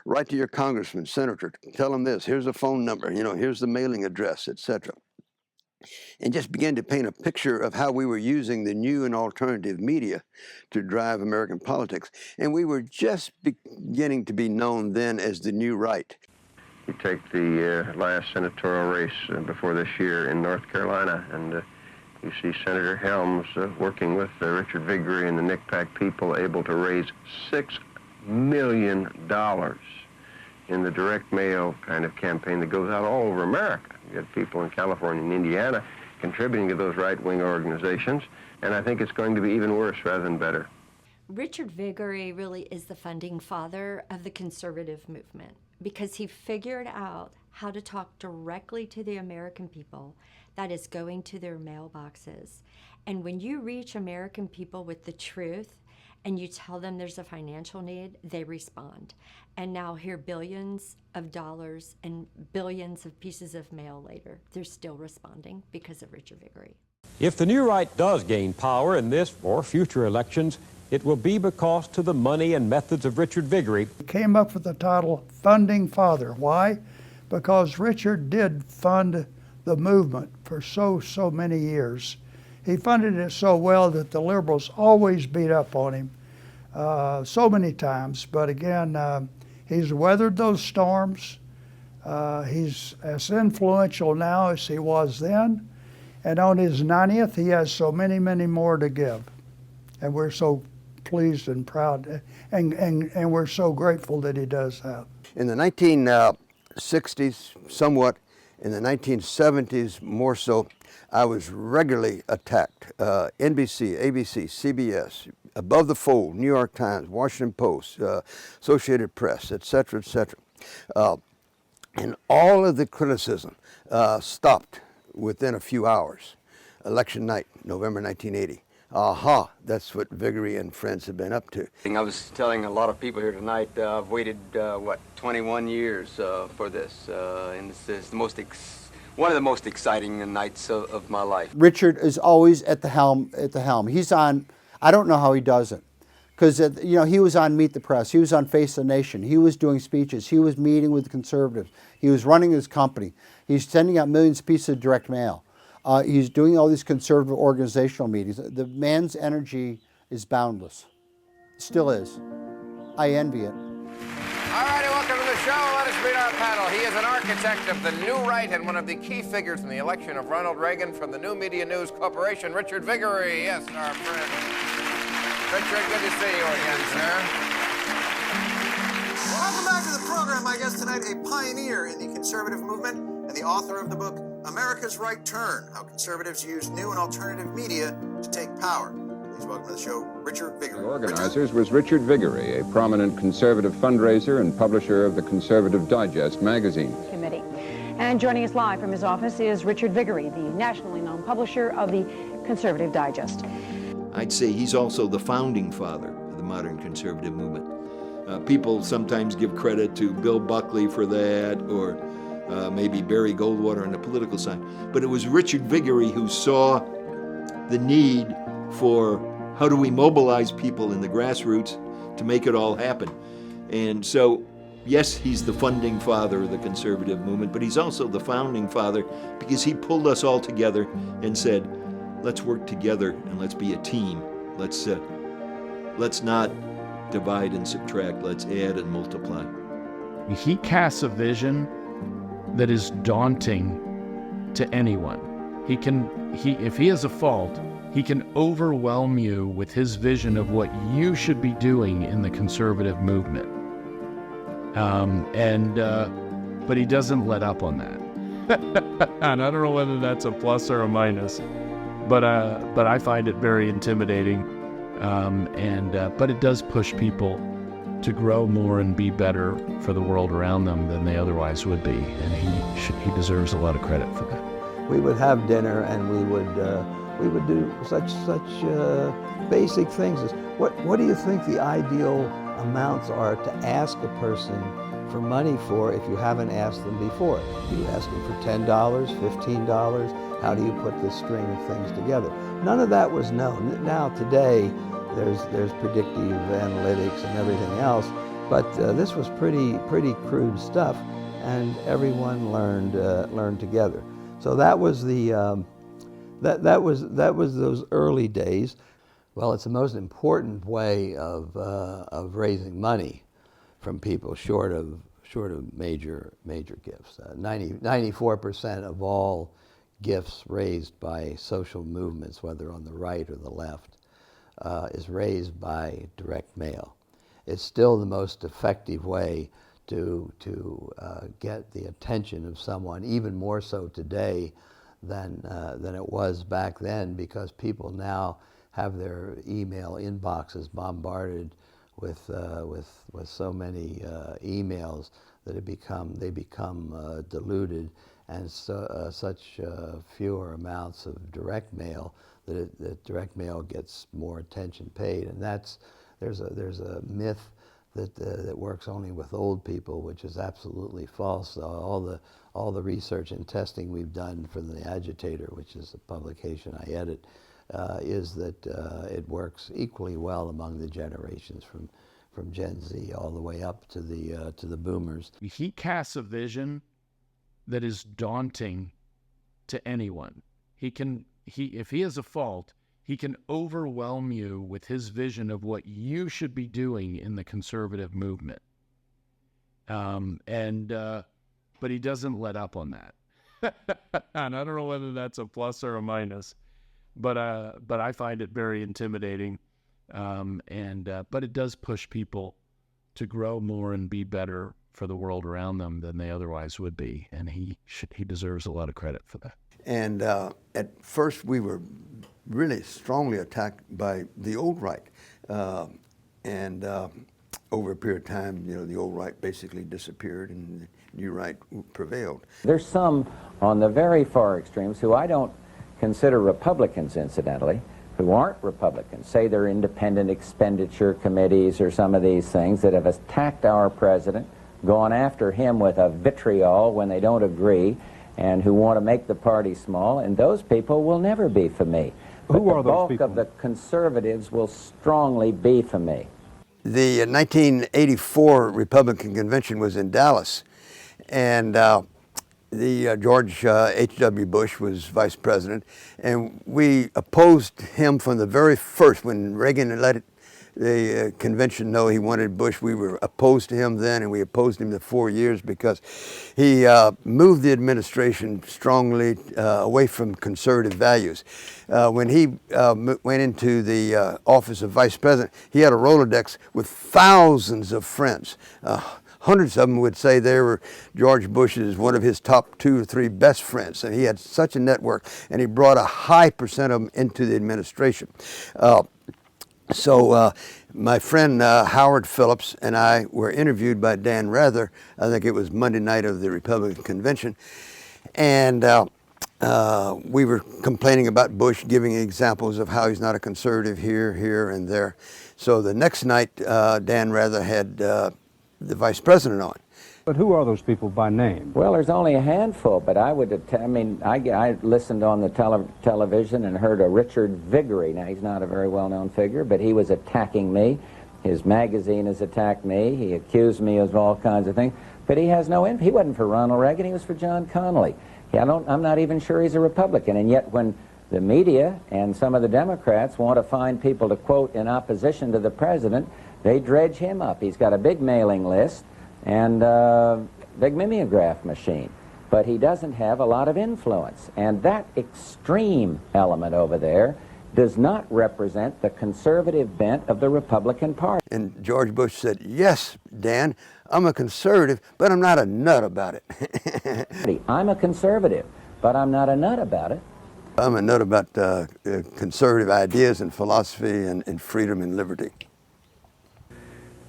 write to your congressman, senator, tell them this, here's a phone number, here's the mailing address, etc. And just began to paint a picture of how we were using the new and alternative media to drive American politics. And we were just beginning to be known then as the new right. You take the last senatorial race before this year in North Carolina, and you see Senator Helms working with Richard Viguerie and the NICPAC people, able to raise $6 million in the direct mail kind of campaign that goes out all over America. You get people in California and Indiana contributing to those right-wing organizations, and I think it's going to be even worse rather than better. Richard Viguerie really is the funding father of the conservative movement, because he figured out how to talk directly to the American people, that is going to their mailboxes. And when you reach American people with the truth and you tell them there's a financial need, they respond. And now here, billions of dollars and billions of pieces of mail later, they're still responding because of Richard Viguerie. If the new right does gain power in this or future elections, it will be because to the money and methods of Richard Viguerie. He came up with the title Funding Father. Why? Because Richard did fund the movement for so many years. He funded it so well that the liberals always beat up on him so many times. But again, he's weathered those storms. He's as influential now as he was then. And on his 90th, he has so many more to give. And we're so pleased and proud, and we're so grateful that he does that. In the 1960s, somewhat, in the 1970s, more so, I was regularly attacked. NBC, ABC, CBS, Above the Fold, New York Times, Washington Post, Associated Press, etc., etc. And all of the criticism stopped within a few hours. Election night, November 1980. Aha, that's what Viguerie and friends have been up to. I was telling a lot of people here tonight, I've waited, 21 years for this. And this is one of the most exciting nights of my life. Richard is always at the helm. He's on, I don't know how he does it. Because, he was on Meet the Press. He was on Face the Nation. He was doing speeches. He was meeting with conservatives. He was running his company. He's sending out millions of pieces of direct mail. He's doing all these conservative organizational meetings. The man's energy is boundless. It still is. I envy it. All righty, welcome to the show. Let us meet our panel. He is an architect of the new right and one of the key figures in the election of Ronald Reagan from the New Media News Corporation, Richard Viguerie. Yes, our friend. Richard, good to see you again, sir. Welcome back to the program. My guest tonight, a pioneer in the conservative movement and the author of the book, America's Right Turn, How Conservatives Use New and Alternative Media to Take Power. Please welcome to the show, Richard Viguerie. The organizers was Richard Viguerie, a prominent conservative fundraiser and publisher of the Conservative Digest magazine. Committee. And joining us live from his office is Richard Viguerie, the nationally known publisher of the Conservative Digest. I'd say he's also the founding father of the modern conservative movement. People sometimes give credit to Bill Buckley for that, or maybe Barry Goldwater on the political side. But it was Richard Viguerie who saw the need for how do we mobilize people in the grassroots to make it all happen. And so, yes, he's the funding father of the conservative movement, but he's also the founding father because he pulled us all together and said, let's work together and let's be a team. Let's not divide and subtract. Let's add and multiply. He casts a vision that is daunting to anyone. If he has a fault, he can overwhelm you with his vision of what you should be doing in the conservative movement. But he doesn't let up on that. And I don't know whether that's a plus or a minus. But I find it very intimidating, but it does push people to grow more and be better for the world around them than they otherwise would be, and he deserves a lot of credit for that. We would have dinner, and we would do such basic things as what do you think the ideal amounts are to ask a person for money for if you haven't asked them before? Do you ask them for $10, $15? How do you put this string of things together? None of that was known. Now today, there's predictive analytics and everything else, but this was pretty crude stuff, and everyone learned together. So that was that was those early days. Well, it's the most important way of raising money from people, short of major gifts. 94% of all gifts raised by social movements, whether on the right or the left, is raised by direct mail. It's still the most effective way to get the attention of someone, even more so today than it was back then, because people now have their email inboxes bombarded with so many emails that they become diluted, and such fewer amounts of direct mail that direct mail gets more attention paid, and that's there's a myth that works only with old people, which is absolutely false. All the research and testing we've done for the Agitator, which is a publication I edit, is that it works equally well among the generations from Gen Z all the way up to the boomers. He casts a vision that is daunting to anyone. If he has a fault, he can overwhelm you with his vision of what you should be doing in the conservative movement. But he doesn't let up on that. And I don't know whether that's a plus or a minus, but I find it very intimidating. But it does push people to grow more and be better for the world around them than they otherwise would be. And he deserves a lot of credit for that. And at first we were really strongly attacked by the old right. Over a period of time, the old right basically disappeared and the new right prevailed. There's some on the very far extremes who I don't consider Republicans, incidentally, who aren't Republicans, say they're independent expenditure committees or some of these things that have attacked our president, gone after him with a vitriol when they don't agree, and who want to make the party small, and those people will never be for me. But Who are the those bulk people? of the conservatives will strongly be for me. The 1984 Republican convention was in Dallas, and George H.W. Bush was vice president, and we opposed him from the very first. When Reagan let the convention know he wanted Bush, we were opposed to him then, and we opposed him the 4 years because he moved the administration strongly away from conservative values. When he went into the office of vice president, he had a Rolodex with thousands of friends. Hundreds of them would say they were George Bush's, one of his top 2 or 3 best friends. And he had such a network, and he brought a high percent of them into the administration. So my friend Howard Phillips and I were interviewed by Dan Rather. I think it was Monday night of the Republican convention. And we were complaining about Bush, giving examples of how he's not a conservative here, here, and there. So the next night, Dan Rather had the vice president on. But who are those people by name? Well, there's only a handful, but I listened on the television and heard a Richard Viguerie. Now, he's not a very well-known figure, but he was attacking me. His magazine has attacked me. He accused me of all kinds of things. But he has no he wasn't for Ronald Reagan. He was for John Connally. I'm not even sure he's a Republican. And yet when the media and some of the Democrats want to find people to quote in opposition to the president, they dredge him up. He's got a big mailing list and big mimeograph machine, but he doesn't have a lot of influence. And that extreme element over there does not represent the conservative bent of the Republican Party. And George Bush said, "Yes, Dan, I'm a conservative, but I'm not a nut about it." I'm a conservative, but I'm not a nut about it. I'm a nut about conservative ideas and philosophy and freedom and liberty.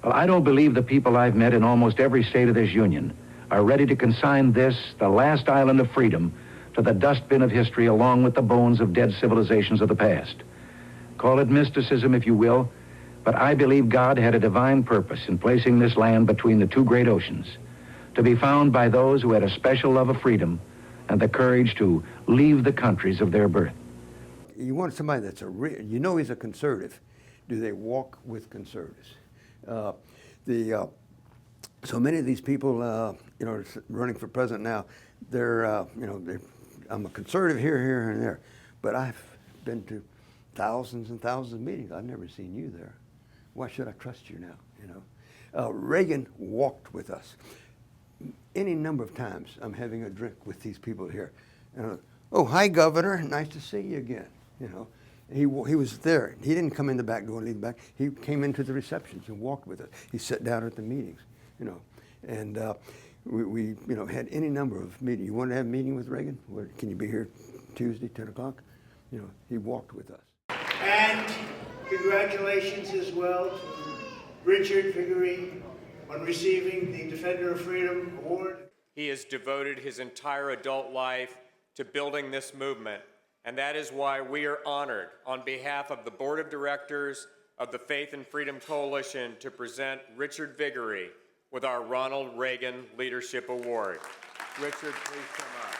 Well, I don't believe the people I've met in almost every state of this union are ready to consign this, the last island of freedom, to the dustbin of history along with the bones of dead civilizations of the past. Call it mysticism if you will, but I believe God had a divine purpose in placing this land between the 2 great oceans, to be found by those who had a special love of freedom and the courage to leave the countries of their birth. You want somebody that's he's a conservative. Do they walk with conservatives? So many of these people, running for president now, I'm a conservative here, here, and there. But I've been to thousands and thousands of meetings. I've never seen you there. Why should I trust you now? Reagan walked with us. Any number of times I'm having a drink with these people here. And oh, hi, Governor. Nice to see you again. He was there. He didn't come in the back door and leave the back. He came into the receptions and walked with us. He sat down at the meetings, and we had any number of meetings. You want to have a meeting with Reagan? Can you be here Tuesday, 10 o'clock? He walked with us. And congratulations as well to Richard Viguerie on receiving the Defender of Freedom Award. He has devoted his entire adult life to building this movement. And that is why we are honored on behalf of the Board of Directors, of the Faith and Freedom Coalition to present Richard Viguerie with our Ronald Reagan Leadership Award. Richard, please come up.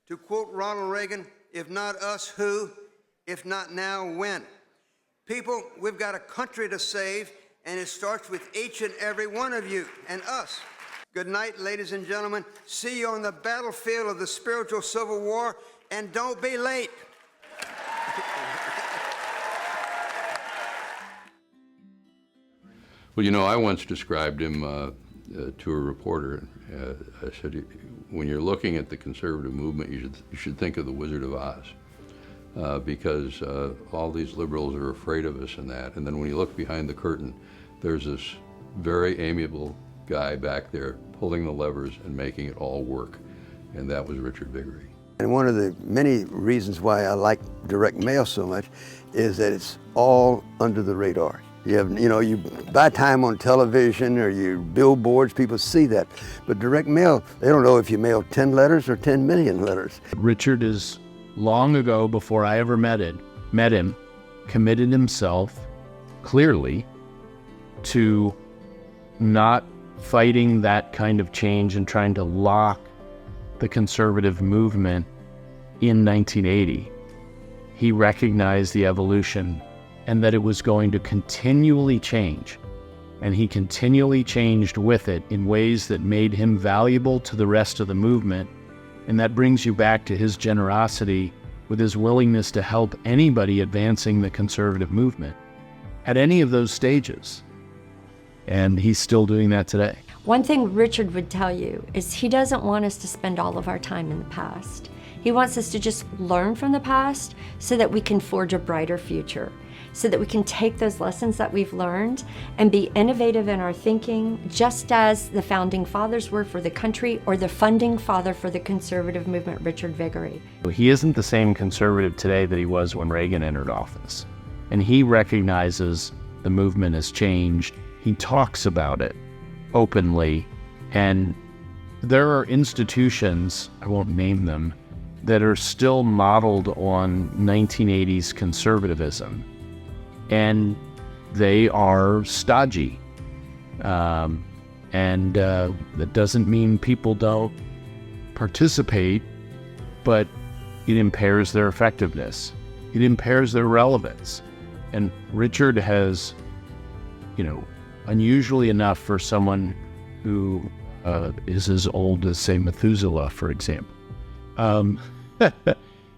To quote Ronald Reagan, if not us, who? If not now, when? People, we've got a country to save, and it starts with each and every one of you and us. Good night, ladies and gentlemen. See you on the battlefield of the spiritual Civil War, and don't be late. Well, you know, I once described him to a reporter. I said, when you're looking at the conservative movement, you should think of the Wizard of Oz, because all these liberals are afraid of us and that. And then when you look behind the curtain, there's this very amiable guy back there pulling the levers and making it all work. And that was Richard Viguerie. And one of the many reasons why I like direct mail so much is that it's all under the radar. You buy time on television or you billboards, people see that. But direct mail, they don't know if you mail 10 letters or 10 million letters. Richard is, long ago, before I ever met him, committed himself clearly to not fighting that kind of change and trying to lock the conservative movement in 1980. He recognized the evolution and that it was going to continually change. And he continually changed with it in ways that made him valuable to the rest of the movement. And that brings you back to his generosity with his willingness to help anybody advancing the conservative movement at any of those stages. And he's still doing that today. One thing Richard would tell you is he doesn't want us to spend all of our time in the past. He wants us to just learn from the past so that we can forge a brighter future, so that we can take those lessons that we've learned and be innovative in our thinking, just as the founding fathers were for the country, or the funding father for the conservative movement, Richard Viguerie. He isn't the same conservative today that he was when Reagan entered office. And he recognizes the movement has changed. He talks about it openly. And there are institutions, I won't name them, that are still modeled on 1980s conservatism. And they are stodgy. That doesn't mean people don't participate, but it impairs their effectiveness. It impairs their relevance. And Richard has, unusually enough for someone who is as old as, say, Methuselah, for example,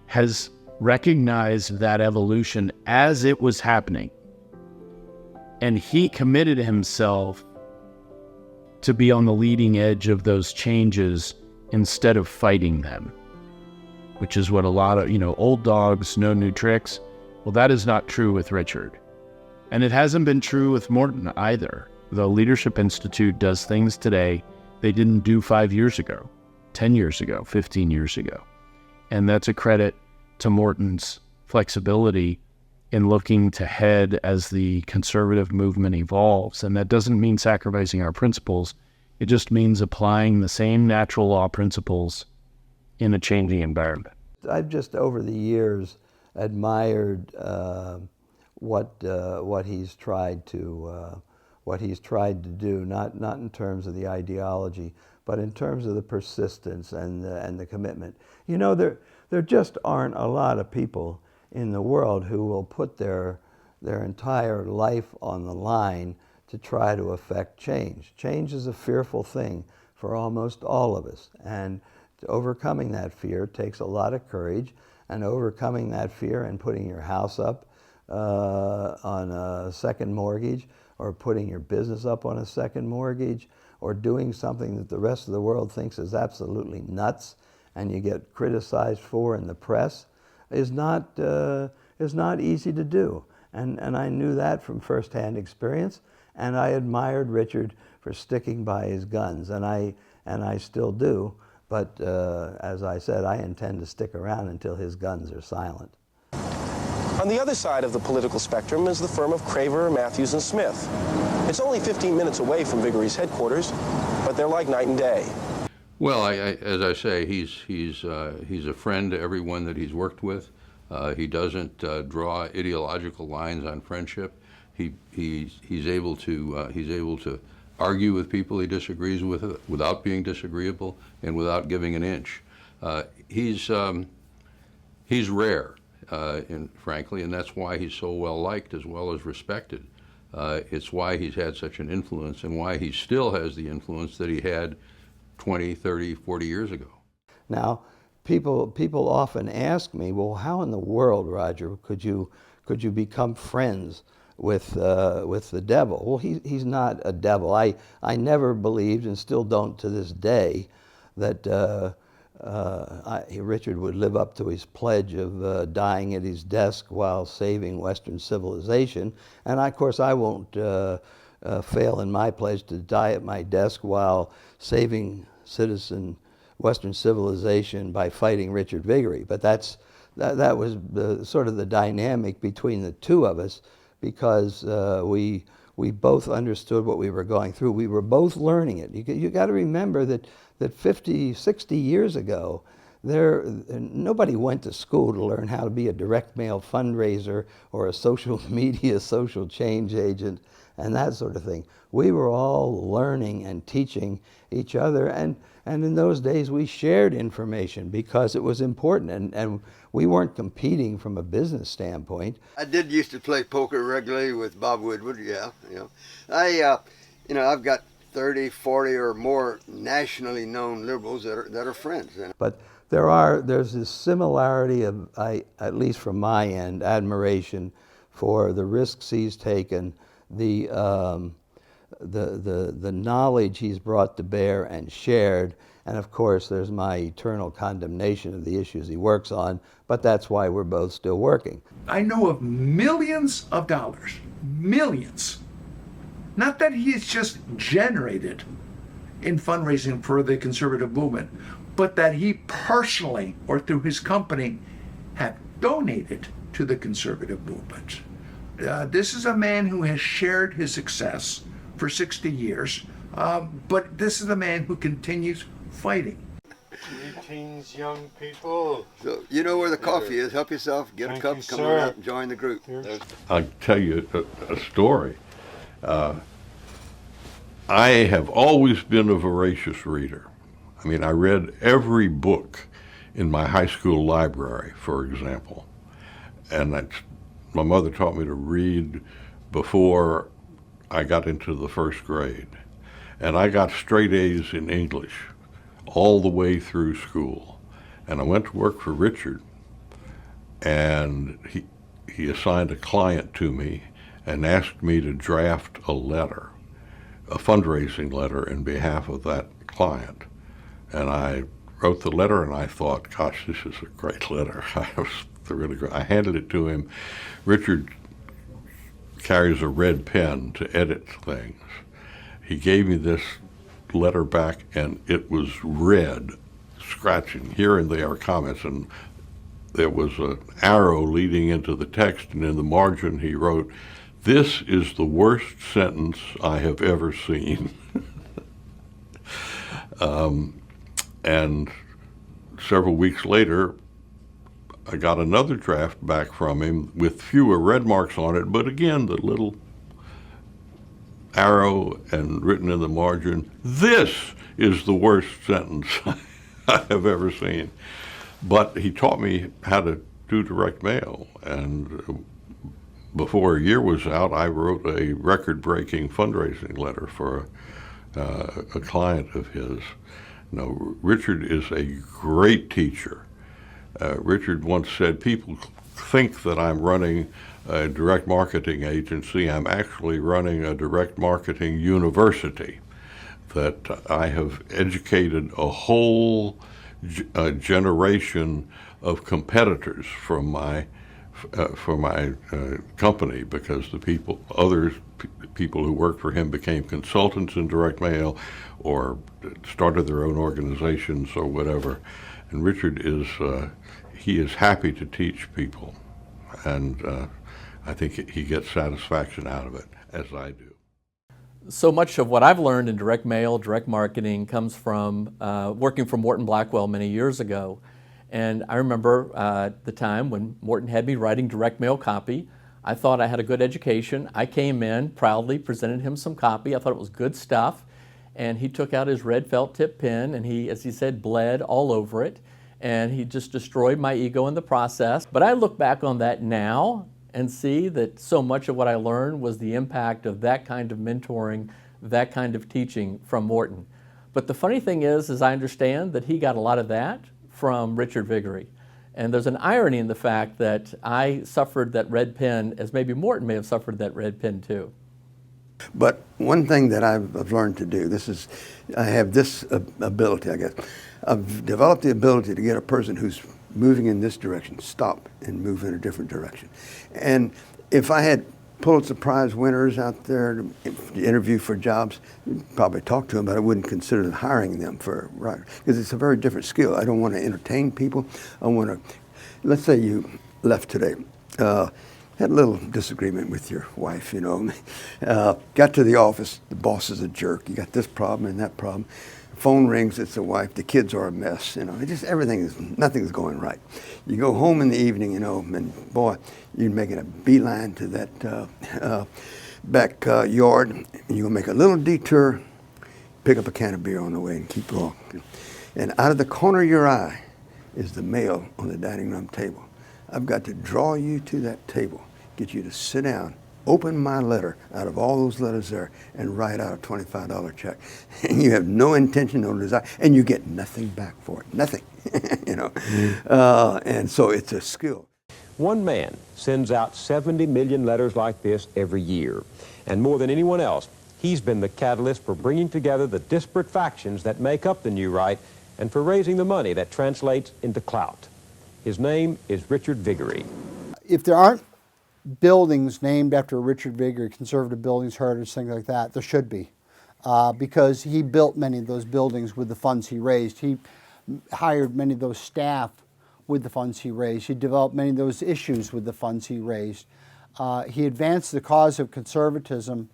has recognized that evolution as it was happening. And he committed himself to be on the leading edge of those changes instead of fighting them, which is what a lot of, old dogs know new tricks. Well, that is not true with Richard. And it hasn't been true with Morton either. The Leadership Institute does things today they didn't do 5 years ago, 10 years ago, 15 years ago. And that's a credit to Morton's flexibility in looking to head as the conservative movement evolves. And that doesn't mean sacrificing our principles. It just means applying the same natural law principles in a changing environment. I've just over the years admired what he's tried to do, not in terms of the ideology, but in terms of the persistence and the commitment. There just aren't a lot of people in the world who will put their entire life on the line to try to affect change. Change is a fearful thing for almost all of us, and overcoming that fear takes a lot of courage, and overcoming that fear and putting your house up on a second mortgage, or putting your business up on a second mortgage, or doing something that the rest of the world thinks is absolutely nuts and you get criticized for in the press, is not easy to do. And I knew that from firsthand experience, and I admired Richard for sticking by his guns, and I still do, but as I said, I intend to stick around until his guns are silent. On the other side of the political spectrum is the firm of Craver, Matthews, and Smith. It's only 15 minutes away from Viguerie's headquarters, but they're like night and day. Well, as I say, he's a friend to everyone that he's worked with. He doesn't draw ideological lines on friendship. He's able to argue with people he disagrees with without being disagreeable and without giving an inch. He's rare, frankly, and that's why he's so well liked as well as respected. It's why he's had such an influence and why he still has the influence that he had 20, 30, 40 years ago. Now, people often ask me, well, how in the world, Roger, could you become friends with the devil? Well, he's not a devil. I never believed, and still don't to this day, that Richard would live up to his pledge of dying at his desk while saving Western civilization. And of course, I won't fail in my pledge to die at my desk while saving Western civilization by fighting Richard Viguerie. But that was sort of the dynamic between the two of us, because we both understood what we were going through. We were both learning it. You got to remember that 50, 60 years ago, nobody went to school to learn how to be a direct mail fundraiser or a social media social change agent and that sort of thing. We were all learning and teaching each other, and in those days we shared information because it was important, and we weren't competing from a business standpoint. I did used to play poker regularly with Bob Woodward, yeah. I've got 30, 40 or more nationally known liberals that are friends. But there's this similarity of, at least from my end, admiration for the risks he's taken, the knowledge he's brought to bear and shared, and of course there's my eternal condemnation of the issues he works on, but that's why we're both still working. I know of millions of dollars, millions, not that he's just generated in fundraising for the conservative movement, but that he personally or through his company have donated to the conservative movement. This is a man who has shared his success for 60 years, but this is a man who continues fighting. Greetings, young people. So you know where the coffee is. Help yourself. Get a cup. Come on out and join the group. I'll tell you a story. I have always been a voracious reader. I mean, I read every book in my high school library, for example. And my mother taught me to read before I got into the first grade. And I got straight A's in English all the way through school. And I went to work for Richard, and he assigned a client to me and asked me to draft a letter, a fundraising letter in behalf of that client. And I wrote the letter, and I thought, gosh, this is a great letter. I handed it to him. Richard carries a red pen to edit things. He gave me this letter back, and it was red, scratching. Here and there are comments, and there was an arrow leading into the text, and in the margin he wrote, "This is the worst sentence I have ever seen." And several weeks later, I got another draft back from him with fewer red marks on it, but again, the little arrow and written in the margin, "This is the worst sentence I have ever seen." But he taught me how to do direct mail, and before a year was out, I wrote a record-breaking fundraising letter for a client of his. Now, Richard is a great teacher. Richard once said, people think that I'm running a direct marketing agency. I'm actually running a direct marketing university, that I have educated a whole generation of competitors from my company, because the people who worked for him became consultants in direct mail or started their own organizations or whatever. And Richard he is happy to teach people, and I think he gets satisfaction out of it, as I do. So much of what I've learned in direct mail, direct marketing, comes from working for Morton Blackwell many years ago. And I remember the time when Morton had me writing direct mail copy. I thought I had a good education. I came in, proudly presented him some copy. I thought it was good stuff. And he took out his red felt tip pen and he, as he said, bled all over it. And he just destroyed my ego in the process. But I look back on that now and see that so much of what I learned was the impact of that kind of mentoring, that kind of teaching from Morton. But the funny thing is I understand that he got a lot of that from Richard Viguerie. And there's an irony in the fact that I suffered that red pen as maybe Morton may have suffered that red pen too. But one thing that I've learned to do, I have this ability, I guess. I've developed the ability to get a person who's moving in this direction, stop and move in a different direction. And if I had Pulitzer Prize winners out there to interview for jobs, I'd probably talk to them, but I wouldn't consider hiring them for writer, because it's a very different skill. I don't want to entertain people. I want to, let's say you left today, had a little disagreement with your wife, you know, got to the office, the boss is a jerk, you got this problem and that problem. Phone rings, it's the wife, the kids are a mess, you know, nothing's going right. You go home in the evening, you know, and boy, you're making a beeline to that backyard, and you're gonna make a little detour, pick up a can of beer on the way and keep walking. And out of the corner of your eye is the mail on the dining room table. I've got to draw you to that table, get you to sit down, open my letter out of all those letters there, and write out a $25 check. And you have no intention, no desire, and you get nothing back for it, nothing, you know. And so it's a skill. One man sends out 70 million letters like this every year. And more than anyone else, he's been the catalyst for bringing together the disparate factions that make up the New Right and for raising the money that translates into clout. His name is Richard Viguerie. If there aren't buildings named after Richard Viguerie, conservative buildings, heritage, things like that, there should be, because he built many of those buildings with the funds he raised. He hired many of those staff with the funds he raised. He developed many of those issues with the funds he raised. He advanced the cause of conservatism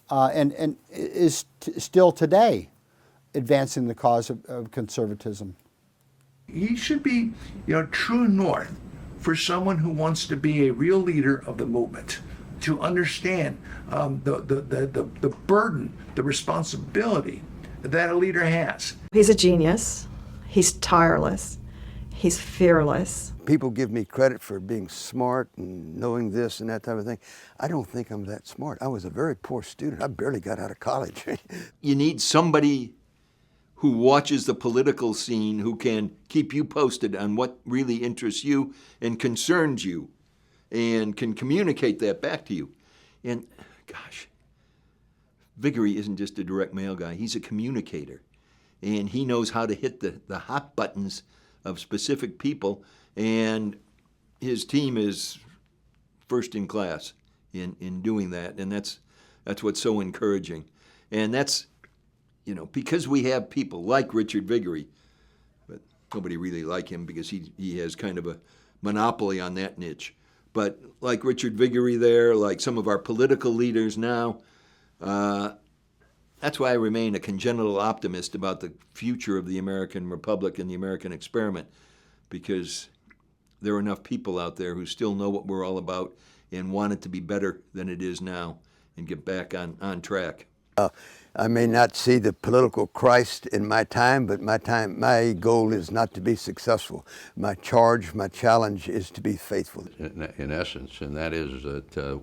and is still today advancing the cause of conservatism. He should be, you know, true north for someone who wants to be a real leader of the movement, to understand the burden, the responsibility that a leader has. He's a genius. He's tireless. He's fearless. People give me credit for being smart and knowing this and that type of thing. I don't think I'm that smart. I was a very poor student. I barely got out of college. You need somebody who watches the political scene, who can keep you posted on what really interests you and concerns you, and can communicate that back to you. And gosh, Viguerie isn't just a direct mail guy, he's a communicator. And he knows how to hit the hot buttons of specific people, and his team is first in class in doing that, and that's what's so encouraging. And that's, you know, because we have people like Richard Viguerie, but nobody really like him because he has kind of a monopoly on that niche. But like Richard Viguerie there, like some of our political leaders now, that's why I remain a congenital optimist about the future of the American Republic and the American experiment, because there are enough people out there who still know what we're all about and want it to be better than it is now and get back on track. I may not see the political Christ in my time, but my goal is not to be successful. My challenge is to be faithful. In essence, and that is that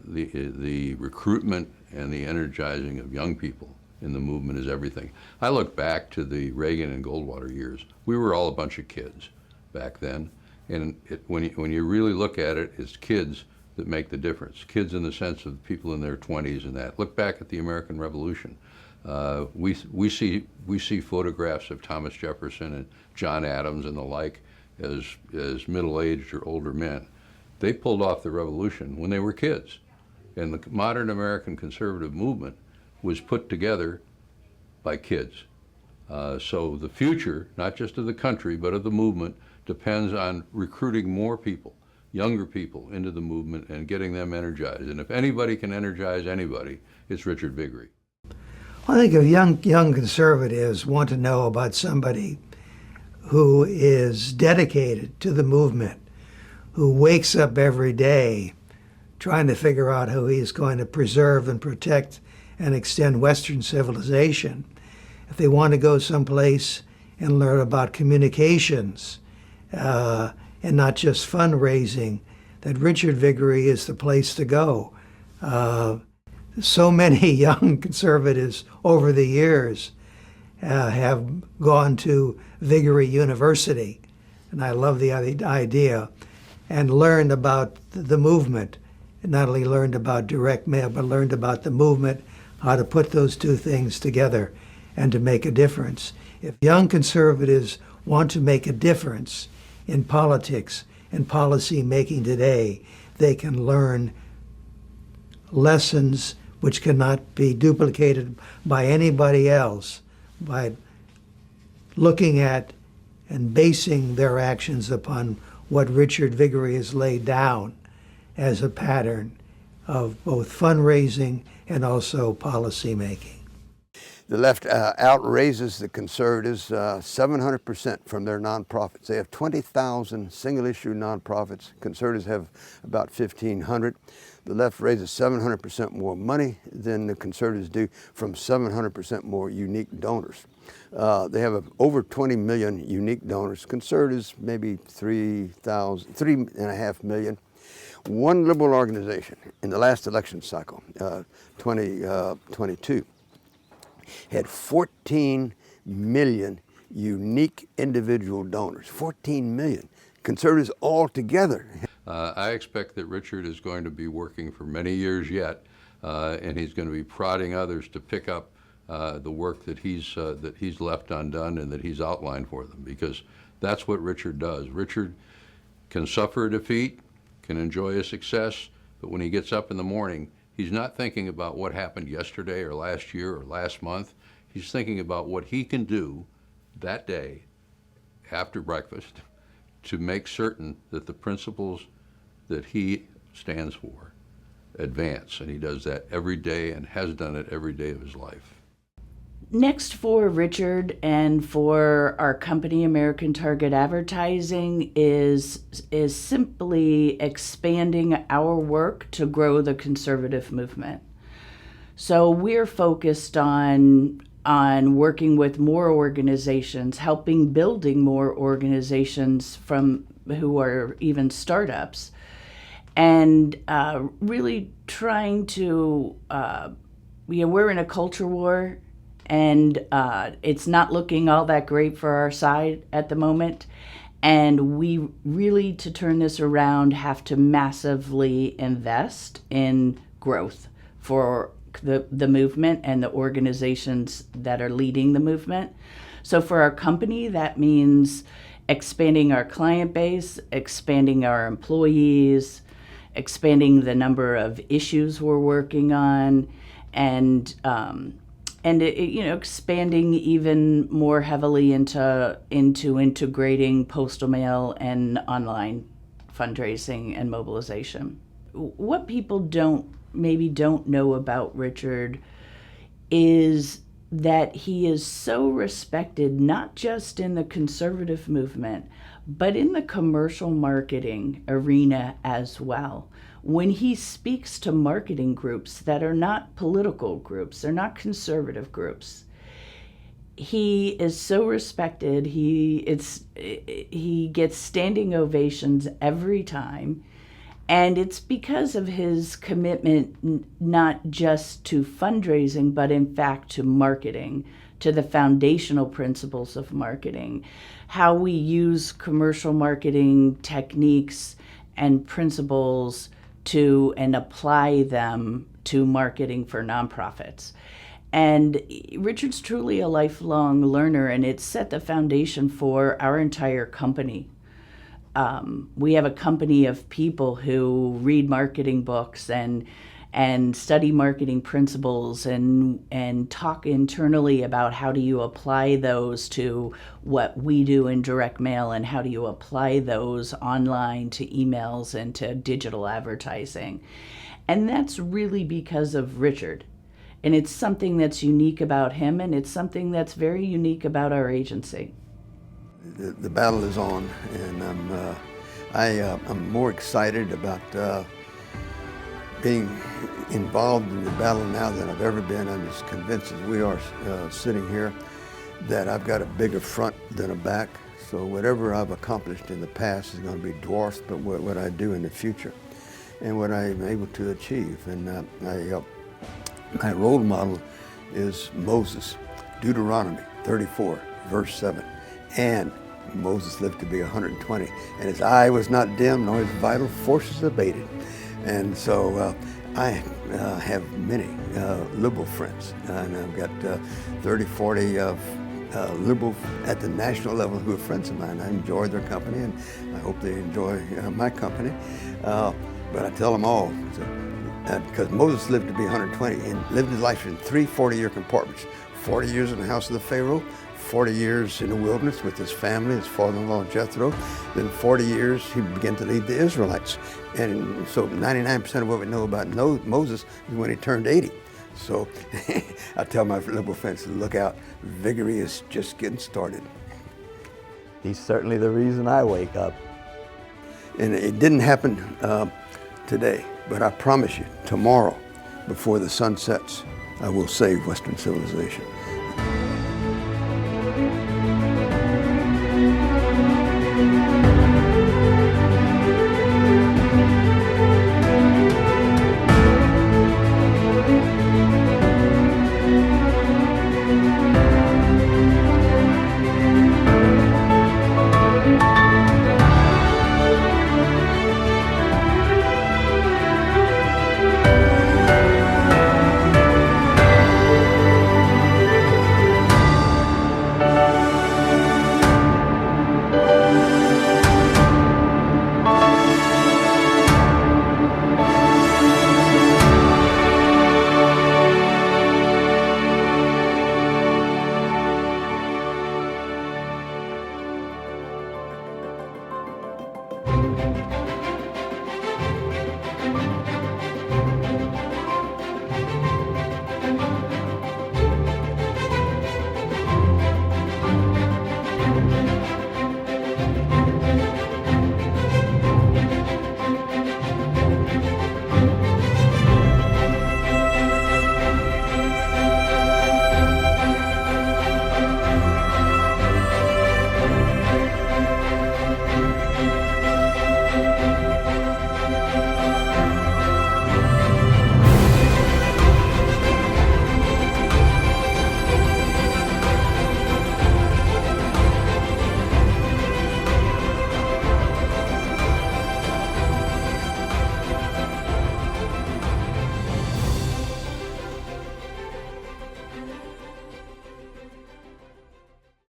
the recruitment and the energizing of young people in the movement is everything. I look back to the Reagan and Goldwater years. We were all a bunch of kids back then, and when you really look at it, it's kids that make the difference. Kids in the sense of people in their 20s and that. Look back at the American Revolution. We see photographs of Thomas Jefferson and John Adams and the like as middle-aged or older men. They pulled off the revolution when they were kids. And the modern American conservative movement was put together by kids. So the future, not just of the country, but of the movement, depends on recruiting more people, younger people, into the movement and getting them energized. And if anybody can energize anybody, it's Richard Viguerie. I think if young conservatives want to know about somebody who is dedicated to the movement, who wakes up every day trying to figure out how he's going to preserve and protect and extend Western civilization, if they want to go someplace and learn about communications and not just fundraising, that Richard Viguerie is the place to go. So many young conservatives over the years have gone to Viguerie University, and I love the idea, and learned about the movement. And not only learned about direct mail, but learned about the movement, how to put those two things together and to make a difference. If young conservatives want to make a difference in politics and policy making today, they can learn lessons which cannot be duplicated by anybody else, by looking at and basing their actions upon what Richard Viguerie has laid down as a pattern of both fundraising and also policy making. The left outraises the conservatives 700% from their nonprofits. They have 20,000 single-issue nonprofits. Conservatives have about 1,500. The left raises 700% more money than the conservatives do from 700% more unique donors. They have over 20 million unique donors. Conservatives, maybe 3.5 million. One liberal organization in the last election cycle, 2022, had 14 million unique individual donors. 14 million. Conservatives all together. I expect that Richard is going to be working for many years yet, and he's going to be prodding others to pick up the work that he's left undone and that he's outlined for them, because that's what Richard does. Richard can suffer a defeat, can enjoy a success, but when he gets up in the morning, he's not thinking about what happened yesterday or last year or last month. He's thinking about what he can do that day after breakfast to make certain that the principles that he stands for advance. And he does that every day and has done it every day of his life. Next for Richard and for our company, American Target Advertising, is simply expanding our work to grow the conservative movement. So we're focused on working with more organizations, helping building more organizations from who are even startups, and really trying to, we're in a culture war, and it's not looking all that great for our side at the moment. And we really, to turn this around, have to massively invest in growth for the movement and the organizations that are leading the movement. So for our company, that means expanding our client base, expanding our employees, expanding the number of issues we're working on, and expanding even more heavily into integrating postal mail and online fundraising and mobilization. What people maybe don't know about Richard is that he is so respected not just in the conservative movement, but in the commercial marketing arena as well. When he speaks to marketing groups that are not political groups, they're not conservative groups, he is so respected. He gets standing ovations every time. And it's because of his commitment not just to fundraising, but in fact to marketing, to the foundational principles of marketing, how we use commercial marketing techniques and principles and apply them to marketing for nonprofits. And Richard's truly a lifelong learner, and it's set the foundation for our entire company. We have a company of people who read marketing books and study marketing principles and talk internally about how do you apply those to what we do in direct mail, and how do you apply those online to emails and to digital advertising. And that's really because of Richard. And it's something that's unique about him, and it's something that's very unique about our agency. The battle is on, and I'm more excited about being involved in the battle now than I've ever been. I'm as convinced as we are sitting here that I've got a bigger front than a back. So whatever I've accomplished in the past is going to be dwarfed by what I do in the future and what I'm able to achieve. And my role model is Moses, Deuteronomy 34, verse 7. And Moses lived to be 120, and his eye was not dim, nor his vital forces abated. And so I have many liberal friends, and I've got 30, 40 liberal at the national level who are friends of mine. I enjoy their company, and I hope they enjoy my company. But I tell them all, because Moses lived to be 120 and lived his life in 3 40-year compartments. 40 years in the house of the Pharaoh, 40 years in the wilderness with his family, his father-in-law Jethro. Then 40 years he began to lead the Israelites. And so 99% of what we know about Moses is when he turned 80. So I tell my liberal friends, look out, Viguerie is just getting started. He's certainly the reason I wake up. And it didn't happen today, but I promise you, tomorrow, before the sun sets, I will save Western civilization.